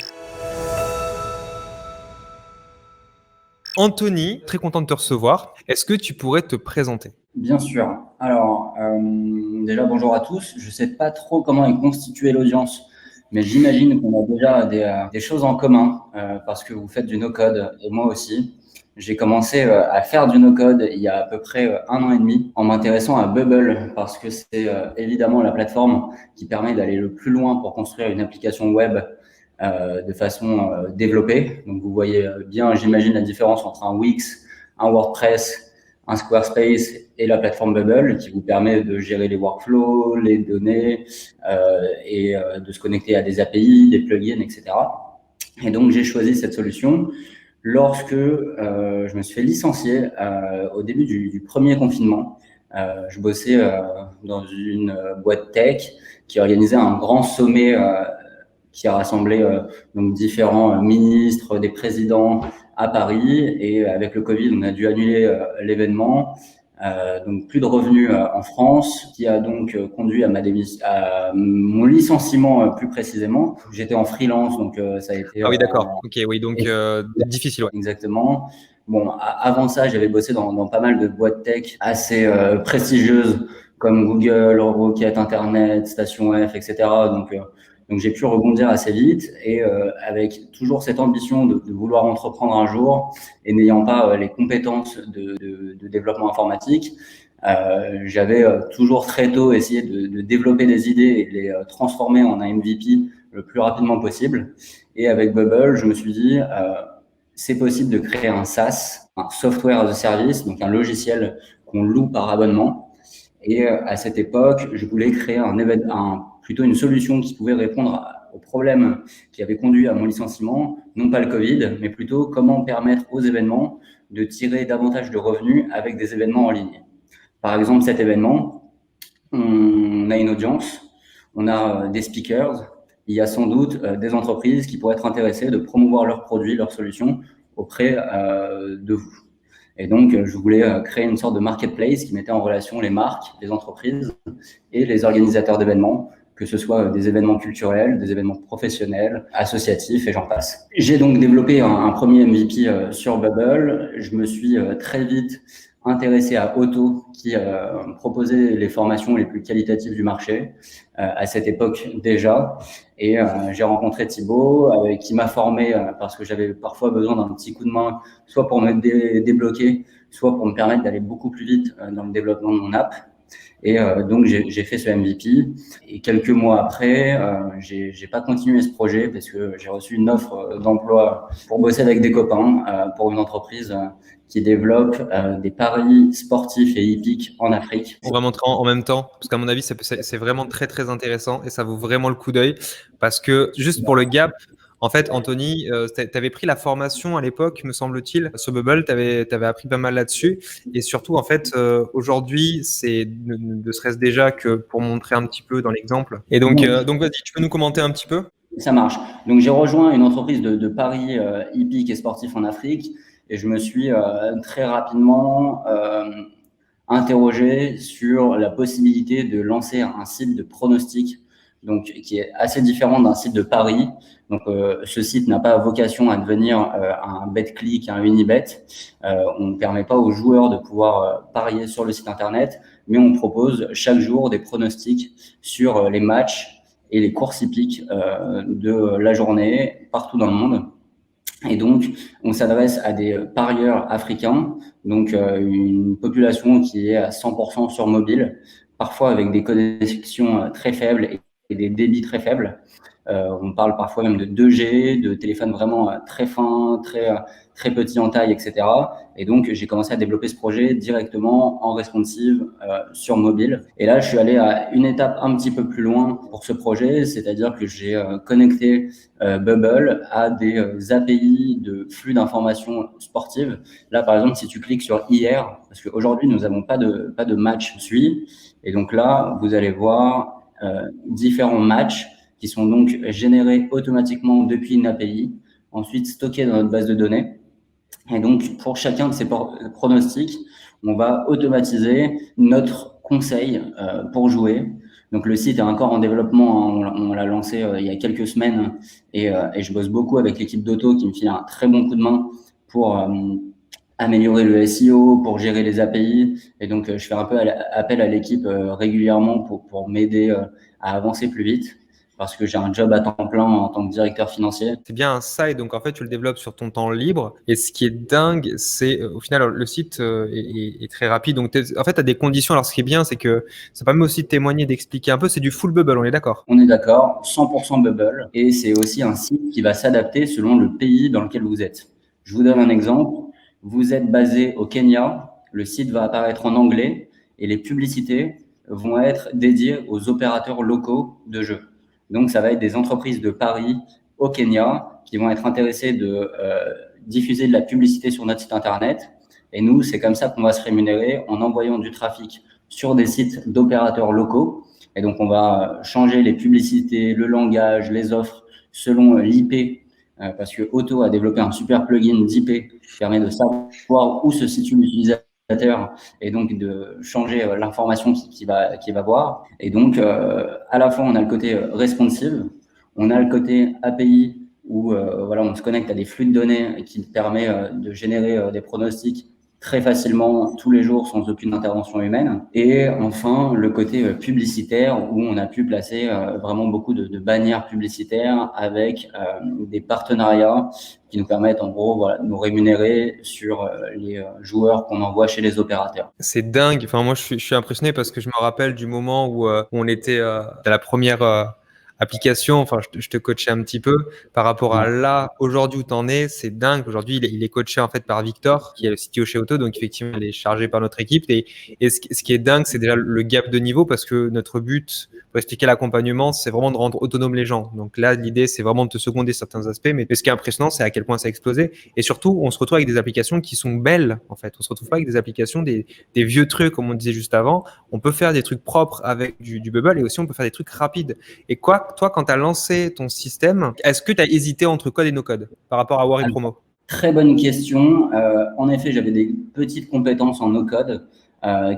Anthony, très content de te recevoir. Est-ce que tu pourrais te présenter? Bien sûr. Alors, déjà, bonjour à tous. Je ne sais pas trop comment est constituée l'audience, mais j'imagine qu'on a déjà des choses en commun parce que vous faites du no-code et moi aussi. J'ai commencé à faire du no-code il y a à peu près 1 an et demi en m'intéressant à Bubble parce que c'est évidemment la plateforme qui permet d'aller le plus loin pour construire une application web de façon développée. Donc, vous voyez bien, j'imagine, la différence entre un Wix, un WordPress, un Squarespace et la plateforme Bubble qui vous permet de gérer les workflows, les données et de se connecter à des API, des plugins, etc. Et donc, j'ai choisi cette solution lorsque je me suis fait licencier au début du premier confinement. Je bossais dans une boîte tech qui organisait un grand sommet qui a rassemblé donc différents ministres, des présidents à Paris. Et avec le Covid, on a dû annuler l'événement. Donc plus de revenus en France, qui a donc conduit à à mon licenciement plus précisément. J'étais en freelance, donc ça a été Ah oui, d'accord. Ok, oui, donc difficile, ouais. exactement. Bon, avant ça, j'avais bossé dans pas mal de boîtes tech assez prestigieuses comme Google, Rocket Internet, Station F, etc. Donc j'ai pu rebondir assez vite et avec toujours cette ambition de vouloir entreprendre un jour et n'ayant pas les compétences de développement informatique, j'avais toujours très tôt essayé de développer des idées et de les transformer en un MVP le plus rapidement possible. Et avec Bubble, je me suis dit, c'est possible de créer un SaaS, un Software as a Service, donc un logiciel qu'on loue par abonnement. Et à cette époque, je voulais créer plutôt une solution qui pouvait répondre aux problèmes qui avaient conduit à mon licenciement, non pas le Covid, mais plutôt comment permettre aux événements de tirer davantage de revenus avec des événements en ligne. Par exemple, cet événement, on a une audience, on a des speakers, il y a sans doute des entreprises qui pourraient être intéressées de promouvoir leurs produits, leurs solutions auprès de vous. Et donc, je voulais créer une sorte de marketplace qui mettait en relation les marques, les entreprises et les organisateurs d'événements, que ce soit des événements culturels, des événements professionnels, associatifs et j'en passe. J'ai donc développé un premier MVP sur Bubble. Je me suis très vite intéressé à Otto, qui proposait les formations les plus qualitatives du marché à cette époque déjà. Et j'ai rencontré Thibaut, qui m'a formé parce que j'avais parfois besoin d'un petit coup de main, soit pour me débloquer, soit pour me permettre d'aller beaucoup plus vite dans le développement de mon app. Et donc, j'ai fait ce MVP. Et quelques mois après, j'ai pas continué ce projet parce que j'ai reçu une offre d'emploi pour bosser avec des copains pour une entreprise qui développe des paris sportifs et hippiques en Afrique. On va montrer en même temps, parce qu'à mon avis, c'est vraiment très très intéressant et ça vaut vraiment le coup d'œil. Parce que juste pour le gap, en fait, Anthony, tu avais pris la formation à l'époque, me semble-t-il, sur Bubble, tu avais appris pas mal là-dessus. Et surtout, en fait, aujourd'hui, c'est ne serait-ce déjà que pour montrer un petit peu dans l'exemple. Et donc vas-y, tu peux nous commenter un petit peu? Ça marche. Donc, j'ai rejoint une entreprise de paris hippiques et sportifs en Afrique et je me suis très rapidement interrogé sur la possibilité de lancer un site de pronostic, donc qui est assez différent d'un site de paris. Donc, ce site n'a pas vocation à devenir un BetClick, un Unibet. On ne permet pas aux joueurs de pouvoir parier sur le site internet, mais on propose chaque jour des pronostics sur les matchs et les courses hippiques de la journée partout dans le monde. Et donc, on s'adresse à des parieurs africains, donc une population qui est à 100% sur mobile, parfois avec des connexions très faibles des débits très faibles. On parle parfois même de 2G, de téléphones vraiment très fins, très petits en taille, etc. Et donc, j'ai commencé à développer ce projet directement en responsive sur mobile. Et là, je suis allé à une étape un petit peu plus loin pour ce projet, c'est-à-dire que j'ai connecté Bubble à des API de flux d'informations sportives. Là, par exemple, si tu cliques sur hier, parce qu'aujourd'hui, nous n'avons pas de match suivi, et donc là, vous allez voir différents matchs qui sont donc générés automatiquement depuis une API, ensuite stockés dans notre base de données. Et donc, pour chacun de ces pronostics, on va automatiser notre conseil pour jouer. Donc, le site est encore en développement. On l'a lancé il y a quelques semaines et je bosse beaucoup avec l'équipe d'Auto qui me file un très bon coup de main pour améliorer le SEO, pour gérer les API. Et donc, je fais un peu appel à l'équipe régulièrement pour m'aider à avancer plus vite, parce que j'ai un job à temps plein en tant que directeur financier. C'est bien un side, donc en fait, tu le développes sur ton temps libre. Et ce qui est dingue, c'est au final, le site est très rapide. Donc, en fait, tu as des conditions. Alors, ce qui est bien, c'est que ça permet aussi de témoigner, d'expliquer un peu. C'est du full bubble, on est d'accord? On est d'accord, 100% Bubble. Et c'est aussi un site qui va s'adapter selon le pays dans lequel vous êtes. Je vous donne un exemple. Vous êtes basé au Kenya, le site va apparaître en anglais et les publicités vont être dédiées aux opérateurs locaux de jeux. Donc, ça va être des entreprises de Paris au Kenya qui vont être intéressées de diffuser de la publicité sur notre site internet. Et nous, c'est comme ça qu'on va se rémunérer en envoyant du trafic sur des sites d'opérateurs locaux. Et donc, on va changer les publicités, le langage, les offres selon l'IP, parce que Auto a développé un super plugin d'IP qui permet de savoir où se situe l'utilisateur et donc de changer l'information qu'il va voir. Et donc, à la fois, on a le côté responsive, on a le côté API où voilà, on se connecte à des flux de données qui permet de générer des pronostics très facilement tous les jours sans aucune intervention humaine. Et enfin, le côté publicitaire où on a pu placer vraiment beaucoup de bannières publicitaires avec des partenariats qui nous permettent en gros voilà, de nous rémunérer sur les joueurs qu'on envoie chez les opérateurs. C'est dingue. Enfin, moi, je suis impressionné parce que je me rappelle du moment où on était dans la première application. Enfin, je te coachais un petit peu par rapport à là, aujourd'hui où tu en es. C'est dingue. Aujourd'hui, il est coaché en fait par Victor, qui est le CTO chez Auto. Donc, effectivement, il est chargé par notre équipe. Et ce qui est dingue, c'est déjà le gap de niveau parce que notre but, pour expliquer l'accompagnement, c'est vraiment de rendre autonomes les gens. Donc là, l'idée, c'est vraiment de te seconder certains aspects. Mais ce qui est impressionnant, c'est à quel point ça a explosé. Et surtout, on se retrouve avec des applications qui sont belles, en fait. On se retrouve pas avec des applications, des vieux trucs, comme on disait juste avant. On peut faire des trucs propres avec du Bubble et aussi on peut faire des trucs rapides. Et quoi, toi, quand tu as lancé ton système, est-ce que tu as hésité entre code et no code par rapport à Worry Promo? Très bonne question. En effet, j'avais des petites compétences en no-code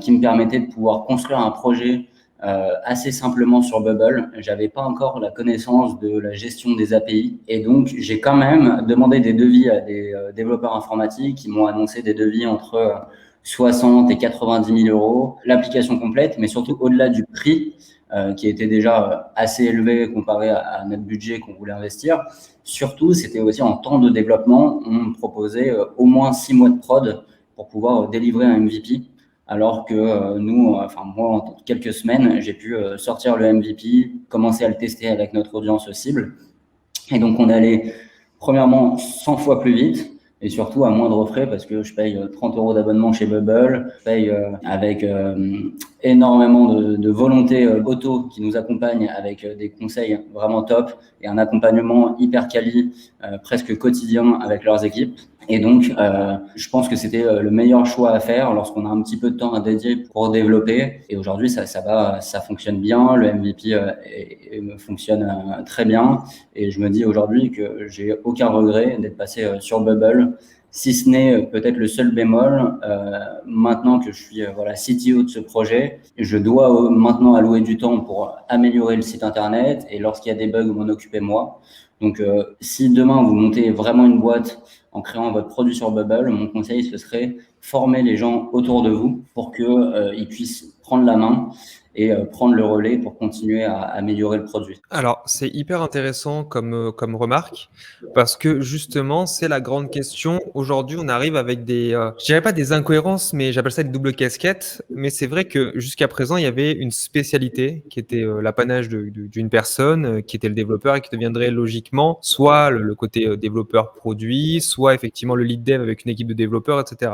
qui me permettaient de pouvoir construire un projet assez simplement sur Bubble. J'avais pas encore la connaissance de la gestion des API et donc j'ai quand même demandé des devis à des développeurs informatiques qui m'ont annoncé des devis entre 60 et 90 000 euros, l'application complète, mais surtout au-delà du prix qui était déjà assez élevé comparé à notre budget qu'on voulait investir. Surtout, c'était aussi en temps de développement, on me proposait au moins 6 mois de prod pour pouvoir délivrer un MVP. Alors que nous, enfin moi, en quelques semaines, j'ai pu sortir le MVP, commencer à le tester avec notre audience cible. Et donc, on allait premièrement 100 fois plus vite et surtout à moindre frais parce que je paye 30 euros d'abonnement chez Bubble, je paye avec énormément de volonté Auto qui nous accompagne avec des conseils vraiment top et un accompagnement hyper quali, presque quotidien avec leurs équipes. Et donc, je pense que c'était le meilleur choix à faire lorsqu'on a un petit peu de temps à dédier pour développer. Et aujourd'hui, ça fonctionne bien. Le MVP fonctionne très bien. Et je me dis aujourd'hui que j'ai aucun regret d'être passé sur Bubble, si ce n'est peut-être le seul bémol. Maintenant que je suis voilà, CTO de ce projet, je dois maintenant allouer du temps pour améliorer le site internet. Et lorsqu'il y a des bugs, m'en occuper moi. Donc, si demain vous montez vraiment une boîte en créant votre produit sur Bubble, mon conseil, ce serait former les gens autour de vous pour qu'ils puissent prendre la main et prendre le relais pour continuer à améliorer le produit. Alors, c'est hyper intéressant comme remarque parce que justement, c'est la grande question. Aujourd'hui, on arrive avec je dirais pas des incohérences, mais j'appelle ça des doubles casquettes. Mais c'est vrai que jusqu'à présent, il y avait une spécialité qui était l'apanage d'une personne qui était le développeur et qui deviendrait logiquement soit le côté développeur produit, soit effectivement le lead dev avec une équipe de développeurs, etc.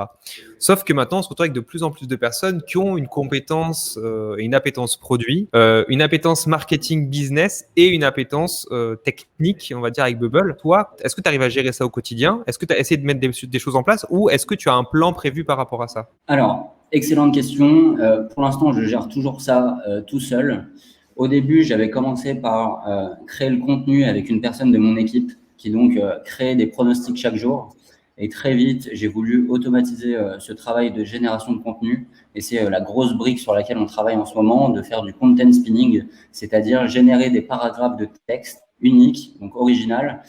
Sauf que maintenant, on se retrouve avec de plus en plus de personnes qui ont une compétence et une appétence produit, une appétence marketing business et une appétence technique, on va dire, avec Bubble. Toi, est-ce que tu arrives à gérer ça au quotidien? Est-ce que tu as essayé de mettre des choses en place ou est-ce que tu as un plan prévu par rapport à ça? Alors, excellente question. Pour l'instant, je gère toujours ça tout seul. Au début, j'avais commencé par créer le contenu avec une personne de mon équipe qui donc créait des pronostics chaque jour. Et très vite, j'ai voulu automatiser ce travail de génération de contenu. Et c'est la grosse brique sur laquelle on travaille en ce moment, de faire du content spinning, c'est-à-dire générer des paragraphes de texte uniques, donc original,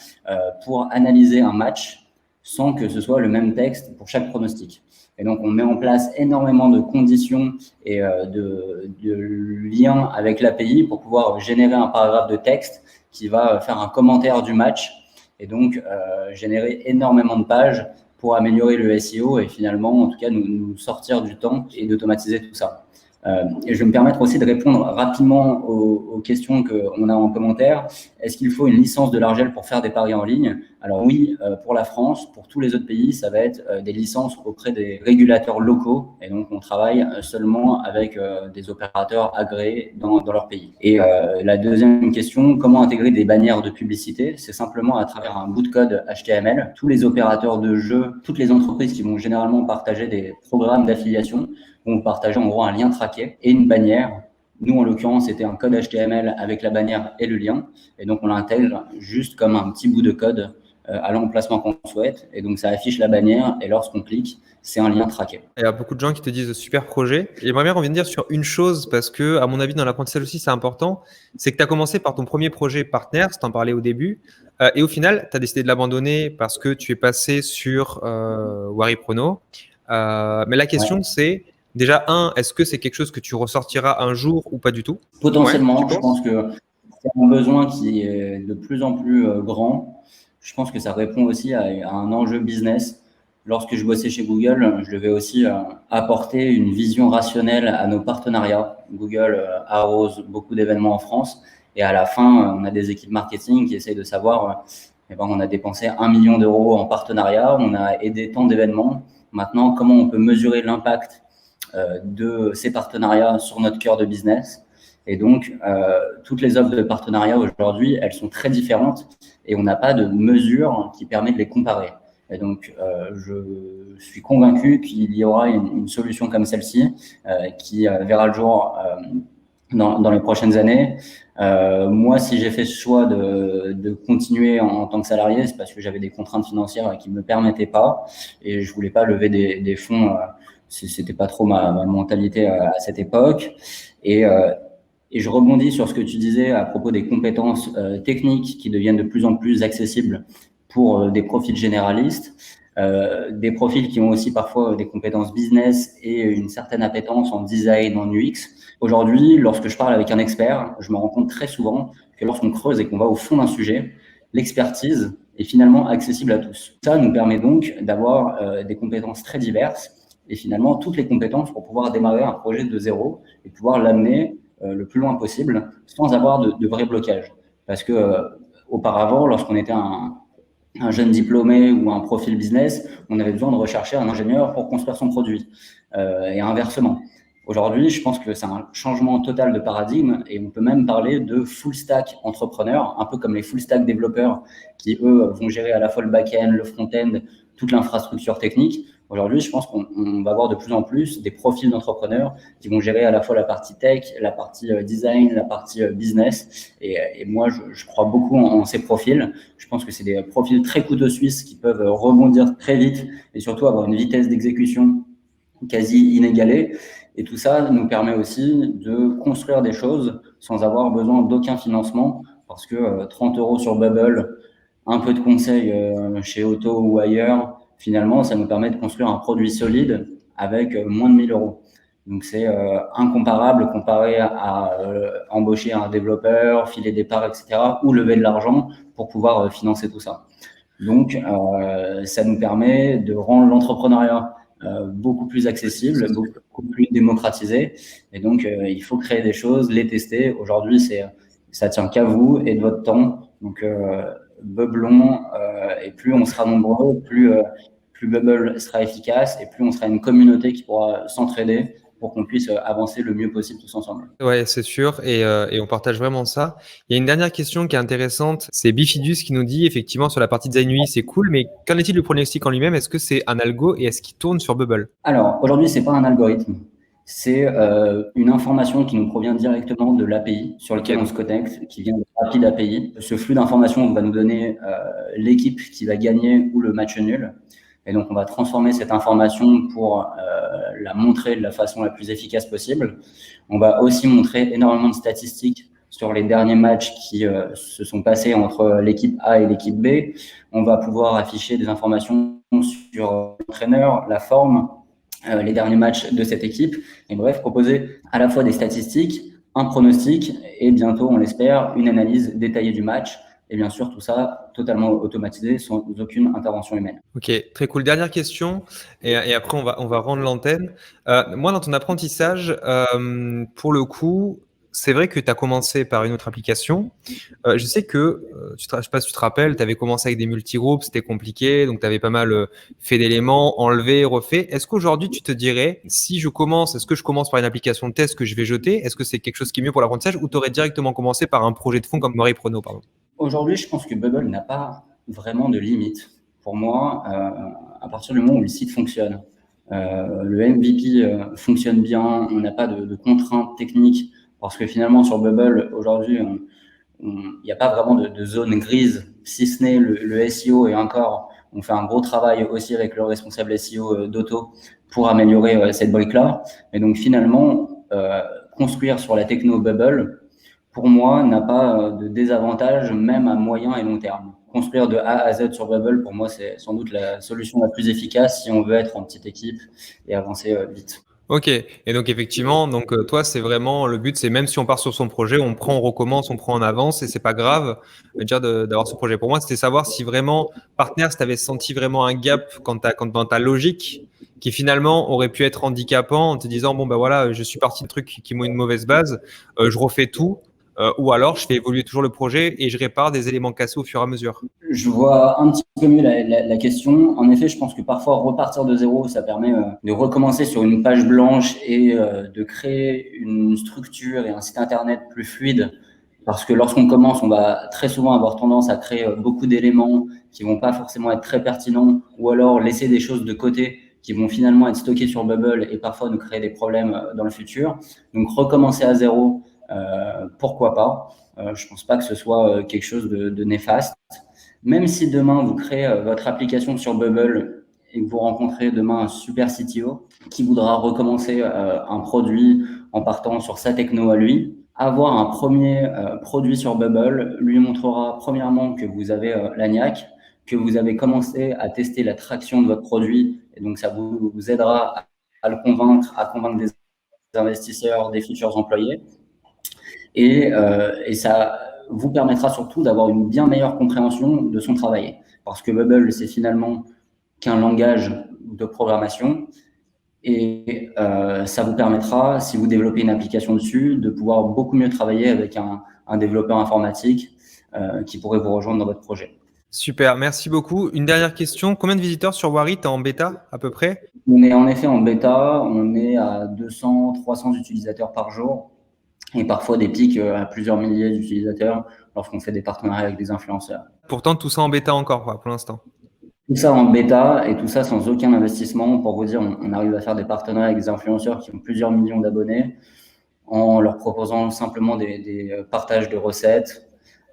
pour analyser un match sans que ce soit le même texte pour chaque pronostic. Et donc, on met en place énormément de conditions et de liens avec l'API pour pouvoir générer un paragraphe de texte qui va faire un commentaire du match et donc générer énormément de pages pour améliorer le SEO et finalement, en tout cas, nous sortir du temps et d'automatiser tout ça. Et je vais me permettre aussi de répondre rapidement aux questions qu'on a en commentaire. Est-ce qu'il faut une licence de l'Argel pour faire des paris en ligne? Alors oui, pour la France, pour tous les autres pays, ça va être des licences auprès des régulateurs locaux. Et donc, on travaille seulement avec des opérateurs agréés dans leur pays. Et la deuxième question, comment intégrer des bannières de publicité? C'est simplement à travers un bout de code HTML. Tous les opérateurs de jeux, toutes les entreprises qui vont généralement partager des programmes d'affiliation vont partager en gros un lien traqué et une bannière. Nous, en l'occurrence, c'était un code HTML avec la bannière et le lien. Et donc, on l'intègre juste comme un petit bout de code à l'emplacement qu'on souhaite. Et donc, ça affiche la bannière et lorsqu'on clique, c'est un lien traqué. Il y a beaucoup de gens qui te disent super projet. J'aimerais bien revenir sur une chose parce que, à mon avis, dans l'apprentissage aussi, c'est important. C'est que tu as commencé par ton premier projet partenaire, tu en parlais au début. Et au final, tu as décidé de l'abandonner parce que tu es passé sur Wariprono. Mais la question, c'est déjà, est-ce que c'est quelque chose que tu ressortiras un jour ou pas du tout? Potentiellement, je pense que c'est un besoin qui est de plus en plus grand. Je pense que ça répond aussi à un enjeu business. Lorsque je bossais chez Google, je devais aussi apporter une vision rationnelle à nos partenariats. Google arrose beaucoup d'événements en France et à la fin, on a des équipes marketing qui essayent de savoir, on a dépensé 1 million d'euros en partenariat, on a aidé tant d'événements. Maintenant, comment on peut mesurer l'impact de ces partenariats sur notre cœur de business? Et donc, toutes les offres de partenariat aujourd'hui, elles sont très différentes et on n'a pas de mesure qui permet de les comparer. Et donc, je suis convaincu qu'il y aura une solution comme celle-ci qui verra le jour dans les prochaines années. Moi, si j'ai fait ce choix de continuer en tant que salarié, c'est parce que j'avais des contraintes financières qui ne me permettaient pas et je voulais pas lever des fonds. C'était pas trop ma mentalité à cette époque. Et je rebondis sur ce que tu disais à propos des compétences techniques qui deviennent de plus en plus accessibles pour des profils généralistes, des profils qui ont aussi parfois des compétences business et une certaine appétence en design, en UX. Aujourd'hui, lorsque je parle avec un expert, je me rends compte très souvent que lorsqu'on creuse et qu'on va au fond d'un sujet, l'expertise est finalement accessible à tous. Ça nous permet donc d'avoir des compétences très diverses et finalement toutes les compétences pour pouvoir démarrer un projet de zéro et pouvoir l'amener le plus loin possible sans avoir de vrais blocages. Parce que auparavant, lorsqu'on était un jeune diplômé ou un profil business, on avait besoin de rechercher un ingénieur pour construire son produit et inversement. Aujourd'hui, je pense que c'est un changement total de paradigme et on peut même parler de full stack entrepreneurs, un peu comme les full stack développeurs qui, eux, vont gérer à la fois le back-end, le front-end, toute l'infrastructure technique. Aujourd'hui, je pense qu'on va avoir de plus en plus des profils d'entrepreneurs qui vont gérer à la fois la partie tech, la partie design, la partie business. Et moi, je crois beaucoup en ces profils. Je pense que c'est des profils très couteaux suisses qui peuvent rebondir très vite et surtout avoir une vitesse d'exécution quasi inégalée. Et tout ça nous permet aussi de construire des choses sans avoir besoin d'aucun financement parce que 30 € sur Bubble, un peu de conseils chez Auto ou ailleurs, finalement, ça nous permet de construire un produit solide avec moins de 1 000 €. Donc c'est incomparable comparé à embaucher un développeur, filer des parts, etc., ou lever de l'argent pour pouvoir financer tout ça. Donc ça nous permet de rendre l'entrepreneuriat beaucoup plus accessible, beaucoup plus démocratisé. Et donc il faut créer des choses, les tester. Aujourd'hui, ça tient qu'à vous et de votre temps. Donc Bubblon, et plus on sera nombreux, plus Bubble sera efficace et plus on sera une communauté qui pourra s'entraider pour qu'on puisse avancer le mieux possible tous ensemble. Ouais, c'est sûr, et on partage vraiment ça. Il y a une dernière question qui est intéressante, c'est Bifidus qui nous dit effectivement sur la partie design UI c'est cool, mais qu'en est-il du pronostic en lui-même? Est-ce que c'est un algo et est-ce qu'il tourne sur Bubble? Alors aujourd'hui, c'est pas un algorithme, c'est une information qui nous provient directement de l'API sur lequel on se connecte, qui vient de Rapid API. Ce flux d'informations va nous donner l'équipe qui va gagner ou le match nul. Et donc, on va transformer cette information pour la montrer de la façon la plus efficace possible. On va aussi montrer énormément de statistiques sur les derniers matchs qui se sont passés entre l'équipe A et l'équipe B. On va pouvoir afficher des informations sur l'entraîneur, la forme, les derniers matchs de cette équipe. Et bref, proposer à la fois des statistiques, un pronostic et bientôt, on l'espère, une analyse détaillée du match. Et bien sûr, tout ça totalement automatisé, sans aucune intervention humaine. Ok, très cool. Dernière question, et après on va rendre l'antenne. Moi, dans ton apprentissage, pour le coup, c'est vrai que tu as commencé par une autre application. Je sais que, je sais pas si tu te rappelles, tu avais commencé avec des multigroupes, c'était compliqué, donc tu avais pas mal fait d'éléments, enlevé, refait. Est-ce qu'aujourd'hui, tu te dirais, si je commence, est-ce que je commence par une application de test que je vais jeter? Est-ce que c'est quelque chose qui est mieux pour l'apprentissage ou tu aurais directement commencé par un projet de fond comme Marie Prono, pardon? Aujourd'hui, je pense que Bubble n'a pas vraiment de limite. Pour moi, à partir du moment où le site fonctionne, le MVP fonctionne bien, on n'a pas de contraintes techniques, parce que finalement, sur Bubble, aujourd'hui, il n'y a pas vraiment de zone grise, si ce n'est le SEO, et encore, on fait un gros travail aussi avec le responsable SEO d'Auto pour améliorer cette brique-là. Et donc finalement, construire sur la techno Bubble, pour moi, n'a pas de désavantage, même à moyen et long terme. Construire de A à Z sur Bubble, pour moi, c'est sans doute la solution la plus efficace si on veut être en petite équipe et avancer vite. Ok, et donc effectivement, donc toi, c'est vraiment le but, c'est même si on part sur son projet, on prend, on recommence, on prend en avance, et c'est pas grave déjà d'avoir ce projet. Pour moi, c'était savoir si vraiment, partenaire, si tu avais senti vraiment un gap quand dans ta logique, qui finalement aurait pu être handicapant en te disant, bon ben voilà, je suis parti de trucs qui m'ont une mauvaise base, je refais tout, ou alors je fais évoluer toujours le projet et je répare des éléments cassés au fur et à mesure. Je vois un petit peu mieux la question. En effet, je pense que parfois repartir de zéro, ça permet de recommencer sur une page blanche et de créer une structure et un site internet plus fluide. Parce que lorsqu'on commence, on va très souvent avoir tendance à créer beaucoup d'éléments qui vont pas forcément être très pertinents, ou alors laisser des choses de côté qui vont finalement être stockées sur Bubble et parfois nous créer des problèmes dans le futur. Donc recommencer à zéro, pourquoi pas. Je pense pas que ce soit quelque chose de néfaste. Même si demain vous créez votre application sur Bubble et que vous rencontrez demain un super CTO qui voudra recommencer un produit en partant sur sa techno à lui, avoir un premier produit sur Bubble lui montrera premièrement que vous avez la niaque, que vous avez commencé à tester la traction de votre produit, et donc ça vous aidera à le convaincre, à convaincre des investisseurs, des futurs employés. Et ça vous permettra surtout d'avoir une bien meilleure compréhension de son travail. Parce que Bubble, c'est finalement qu'un langage de programmation. Et ça vous permettra, si vous développez une application dessus, de pouvoir beaucoup mieux travailler avec un développeur informatique qui pourrait vous rejoindre dans votre projet. Super, merci beaucoup. Une dernière question, combien de visiteurs sur Wari, tu es en bêta à peu près? On est en effet en bêta, on est à 200, 300 utilisateurs par jour. Et parfois des pics à plusieurs milliers d'utilisateurs lorsqu'on fait des partenariats avec des influenceurs. Pourtant, tout ça en bêta encore, quoi, pour l'instant. Tout ça en bêta et tout ça sans aucun investissement. Pour vous dire, on arrive à faire des partenariats avec des influenceurs qui ont plusieurs millions d'abonnés en leur proposant simplement des partages de recettes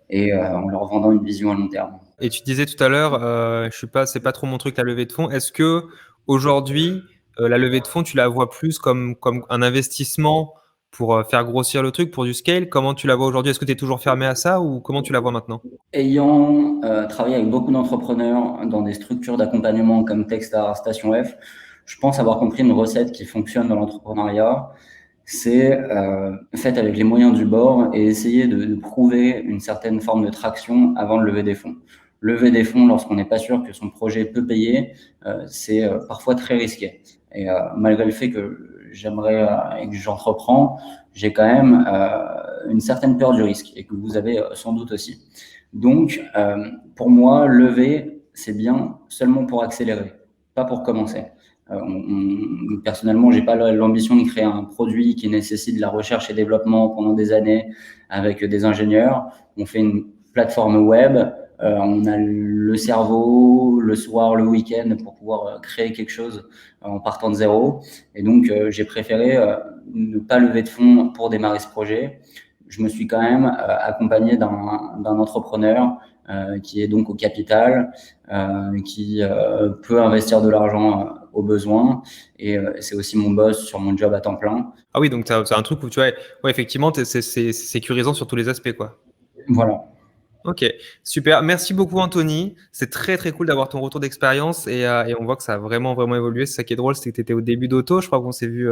et en leur vendant une vision à long terme. Et tu disais tout à l'heure, c'est pas trop mon truc la levée de fonds. Est-ce que aujourd'hui, la levée de fonds, tu la vois plus comme un investissement pour faire grossir le truc, pour du scale? Comment tu la vois aujourd'hui? Est-ce que tu es toujours fermé à ça ou comment tu la vois maintenant? Ayant travaillé avec beaucoup d'entrepreneurs dans des structures d'accompagnement comme Techstar, Station F, je pense avoir compris une recette qui fonctionne dans l'entrepreneuriat. C'est faites avec les moyens du bord et essayez de prouver une certaine forme de traction avant de lever des fonds. Lever des fonds lorsqu'on n'est pas sûr que son projet peut payer, c'est parfois très risqué. Et malgré le fait que j'aimerais et que j'entreprends, j'ai quand même une certaine peur du risque et que vous avez sans doute aussi. Donc, pour moi, lever, c'est bien seulement pour accélérer, pas pour commencer. Personnellement, j'ai pas l'ambition de créer un produit qui nécessite de la recherche et développement pendant des années avec des ingénieurs. On fait une plateforme web, on a le cerveau, le soir, le week-end pour pouvoir créer quelque chose en partant de zéro. Et donc, j'ai préféré ne pas lever de fonds pour démarrer ce projet. Je me suis quand même accompagné d'un entrepreneur qui est donc au capital, qui peut investir de l'argent au besoin. Et c'est aussi mon boss sur mon job à temps plein. Ah oui, donc c'est un truc où tu vois, ouais, effectivement, c'est sécurisant sur tous les aspects, quoi. Voilà. Ok, super. Merci beaucoup, Anthony. C'est très, très cool d'avoir ton retour d'expérience et on voit que ça a vraiment, vraiment évolué. C'est ça qui est drôle, c'est que tu étais au début d'Auto. Je crois qu'on s'est vu,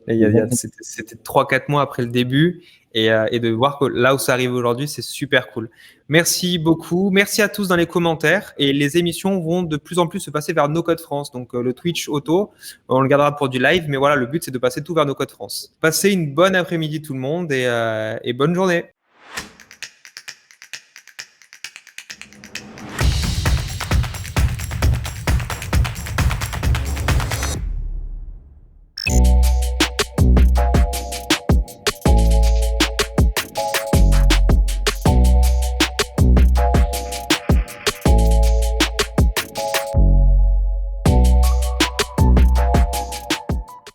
c'était 3-4 mois après le début et de voir que là où ça arrive aujourd'hui, c'est super cool. Merci beaucoup. Merci à tous dans les commentaires et les émissions vont de plus en plus se passer vers No Code France. Donc, le Twitch Auto, on le gardera pour du live, mais voilà, le but, c'est de passer tout vers No Code France. Passez une bonne après-midi tout le monde et bonne journée.